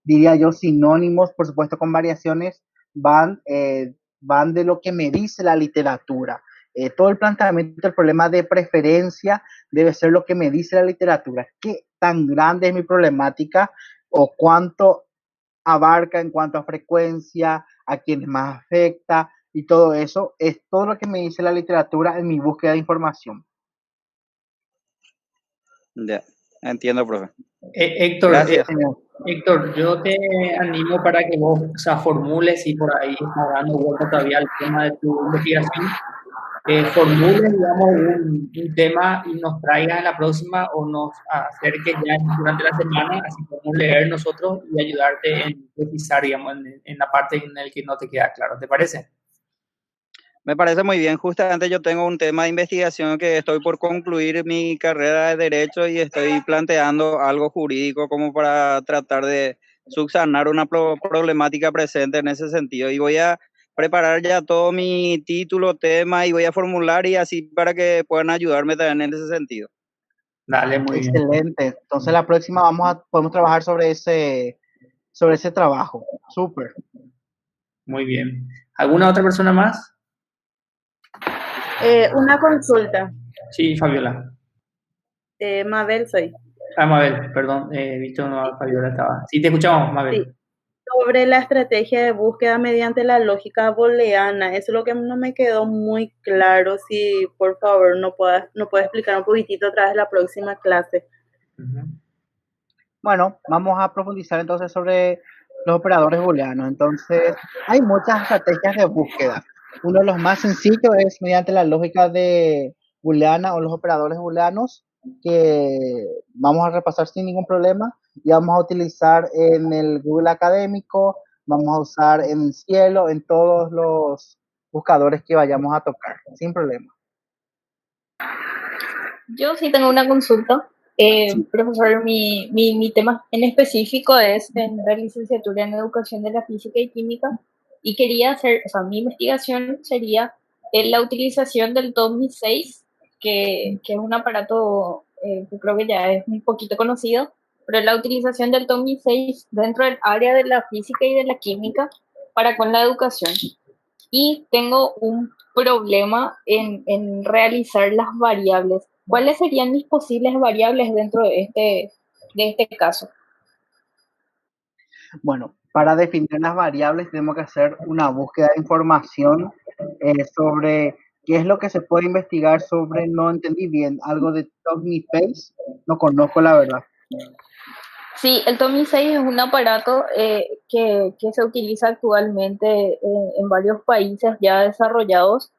diría yo, sinónimos, por supuesto con variaciones, van de lo que me dice la literatura. Todo el planteamiento del problema de preferencia debe ser lo que me dice la literatura. ¿Qué tan grande es mi problemática o cuánto abarca en cuanto a frecuencia, a quienes más afecta y todo eso? Es todo lo que me dice la literatura en mi búsqueda de información. Ya, entiendo, profe. Héctor, Gracias. Héctor, yo te animo para que vos, o sea, formules, y por ahí estás dando vuelta todavía al tema de tu investigación, formules, digamos, un tema y nos traigas en la próxima o nos acerques ya durante la semana, así podemos leer nosotros y ayudarte en precisar, digamos, en la parte en la que no te queda claro. ¿Te parece? Me parece muy bien. Justamente yo tengo un tema de investigación que estoy por concluir mi carrera de Derecho y estoy planteando algo jurídico como para tratar de subsanar una problemática presente en ese sentido. Y voy a preparar ya todo mi título, tema y voy a formular y así para que puedan ayudarme también en ese sentido. Dale, muy bien. Excelente. Entonces la próxima podemos trabajar sobre ese trabajo. Súper. Muy bien. ¿Alguna otra persona más? Una consulta. Sí, Fabiola. Mabel soy. Mabel, perdón, visto no, Fabiola estaba. Sí, te escuchamos, Mabel. Sí. Sobre la estrategia de búsqueda mediante la lógica booleana, eso es lo que no me quedó muy claro. Si por favor no puedes explicar un poquitito a través de la próxima clase. Uh-huh. Bueno, vamos a profundizar entonces sobre los operadores booleanos. Entonces, hay muchas estrategias de búsqueda. Uno de los más sencillos es mediante la lógica de booleana o los operadores booleanos. que vamos a repasar sin ningún problema y vamos a utilizar en el Google Académico, vamos a usar en Cielo, en todos los buscadores que vayamos a tocar, sin problema. Yo sí tengo una consulta. Profesor, mi tema en específico es en la licenciatura en Educación de la Física y Química y quería hacer, o sea, mi investigación sería en la utilización del TOMI 6, que es un aparato que creo que ya es un poquito conocido, pero la utilización del TOMI 6 dentro del área de la física y de la química para con la educación. Y tengo un problema en realizar las variables. ¿Cuáles serían mis posibles variables dentro de este caso? Bueno, para definir las variables tenemos que hacer una búsqueda de información sobre qué es lo que se puede investigar sobre, no entendí bien, algo de TOMI 6, no conozco la verdad. Sí, el TOMI 6 es un aparato que se utiliza actualmente en varios países ya desarrollados,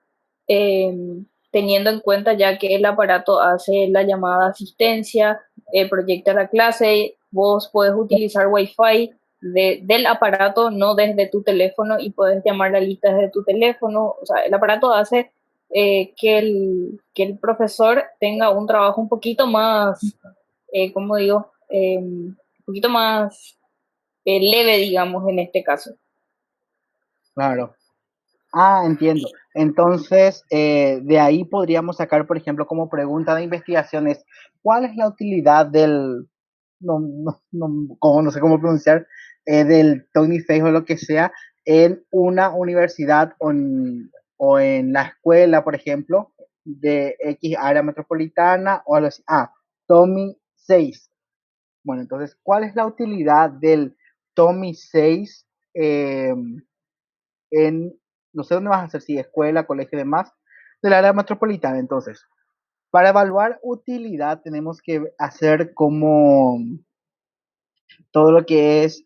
teniendo en cuenta ya que el aparato hace la llamada asistencia, proyecta la clase, vos podés utilizar Wi-Fi del aparato, no desde tu teléfono, y puedes llamar la lista desde tu teléfono. O sea, el aparato hace que el profesor tenga un trabajo un poquito más, ¿cómo digo? Un poquito más leve, digamos, en este caso. Claro. Ah, entiendo. Entonces, de ahí podríamos sacar, por ejemplo, como pregunta de investigaciones, ¿cuál es la utilidad del, no sé cómo pronunciar, del Tony Face o lo que sea, en una universidad o en la escuela, por ejemplo, de X área metropolitana o algo así? Ah, Tommy 6. Bueno, entonces, ¿cuál es la utilidad del Tommy 6 en, no sé dónde vas a hacer, si escuela, colegio y demás, del área metropolitana? Entonces, para evaluar utilidad tenemos que hacer como todo lo que es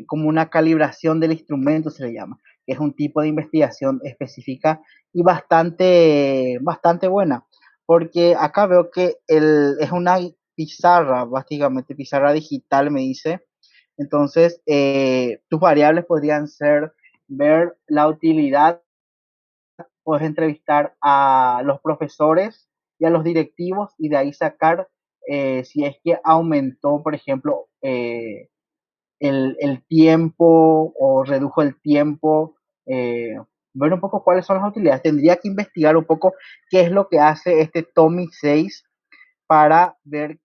como una calibración del instrumento, se le llama, que es un tipo de investigación específica y bastante buena, porque acá veo que es una pizarra, básicamente pizarra digital, me dice. Entonces, tus variables podrían ser ver la utilidad, puedes entrevistar a los profesores y a los directivos y de ahí sacar si es que aumentó, por ejemplo, el tiempo o redujo el tiempo, ver un poco cuáles son las utilidades. Tendría que investigar un poco qué es lo que hace este Tommy 6 para ver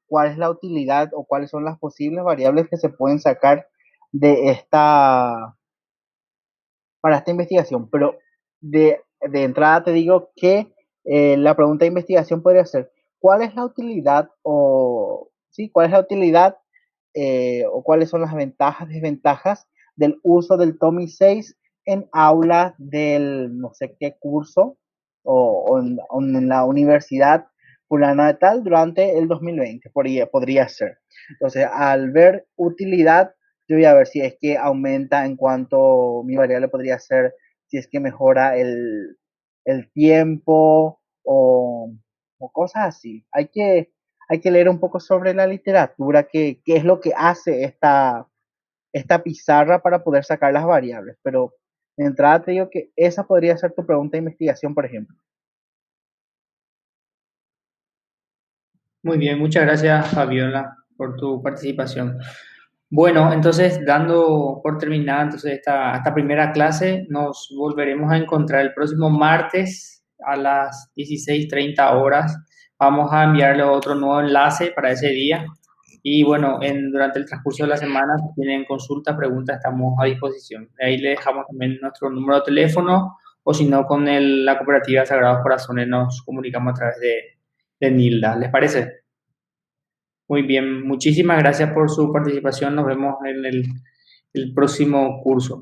cuál es la utilidad o cuáles son las posibles variables que se pueden sacar de para esta investigación. Pero de entrada te digo que la pregunta de investigación podría ser, ¿cuál es la utilidad cuál es la utilidad o cuáles son las ventajas, desventajas del uso del TOMI 6 en aulas del no sé qué curso o en la universidad fulana de tal durante el 2020? Podría ser. Entonces, al ver utilidad, yo voy a ver si es que aumenta en cuanto mi variable podría ser, si es que mejora el tiempo o cosas así. Hay que leer un poco sobre la literatura, qué es lo que hace esta pizarra para poder sacar las variables. Pero de entrada te digo que esa podría ser tu pregunta de investigación, por ejemplo. Muy bien, muchas gracias, Fabiola, por tu participación. Bueno, entonces, dando por terminada entonces esta primera clase, nos volveremos a encontrar el próximo martes a las 16:30 horas. Vamos a enviarle otro nuevo enlace para ese día. Y bueno, durante el transcurso de la semana, si tienen consultas, preguntas, estamos a disposición. Ahí le dejamos también nuestro número de teléfono, o si no, con la cooperativa Sagrados Corazones nos comunicamos a través de Nilda. ¿Les parece? Muy bien, muchísimas gracias por su participación. Nos vemos en el próximo curso.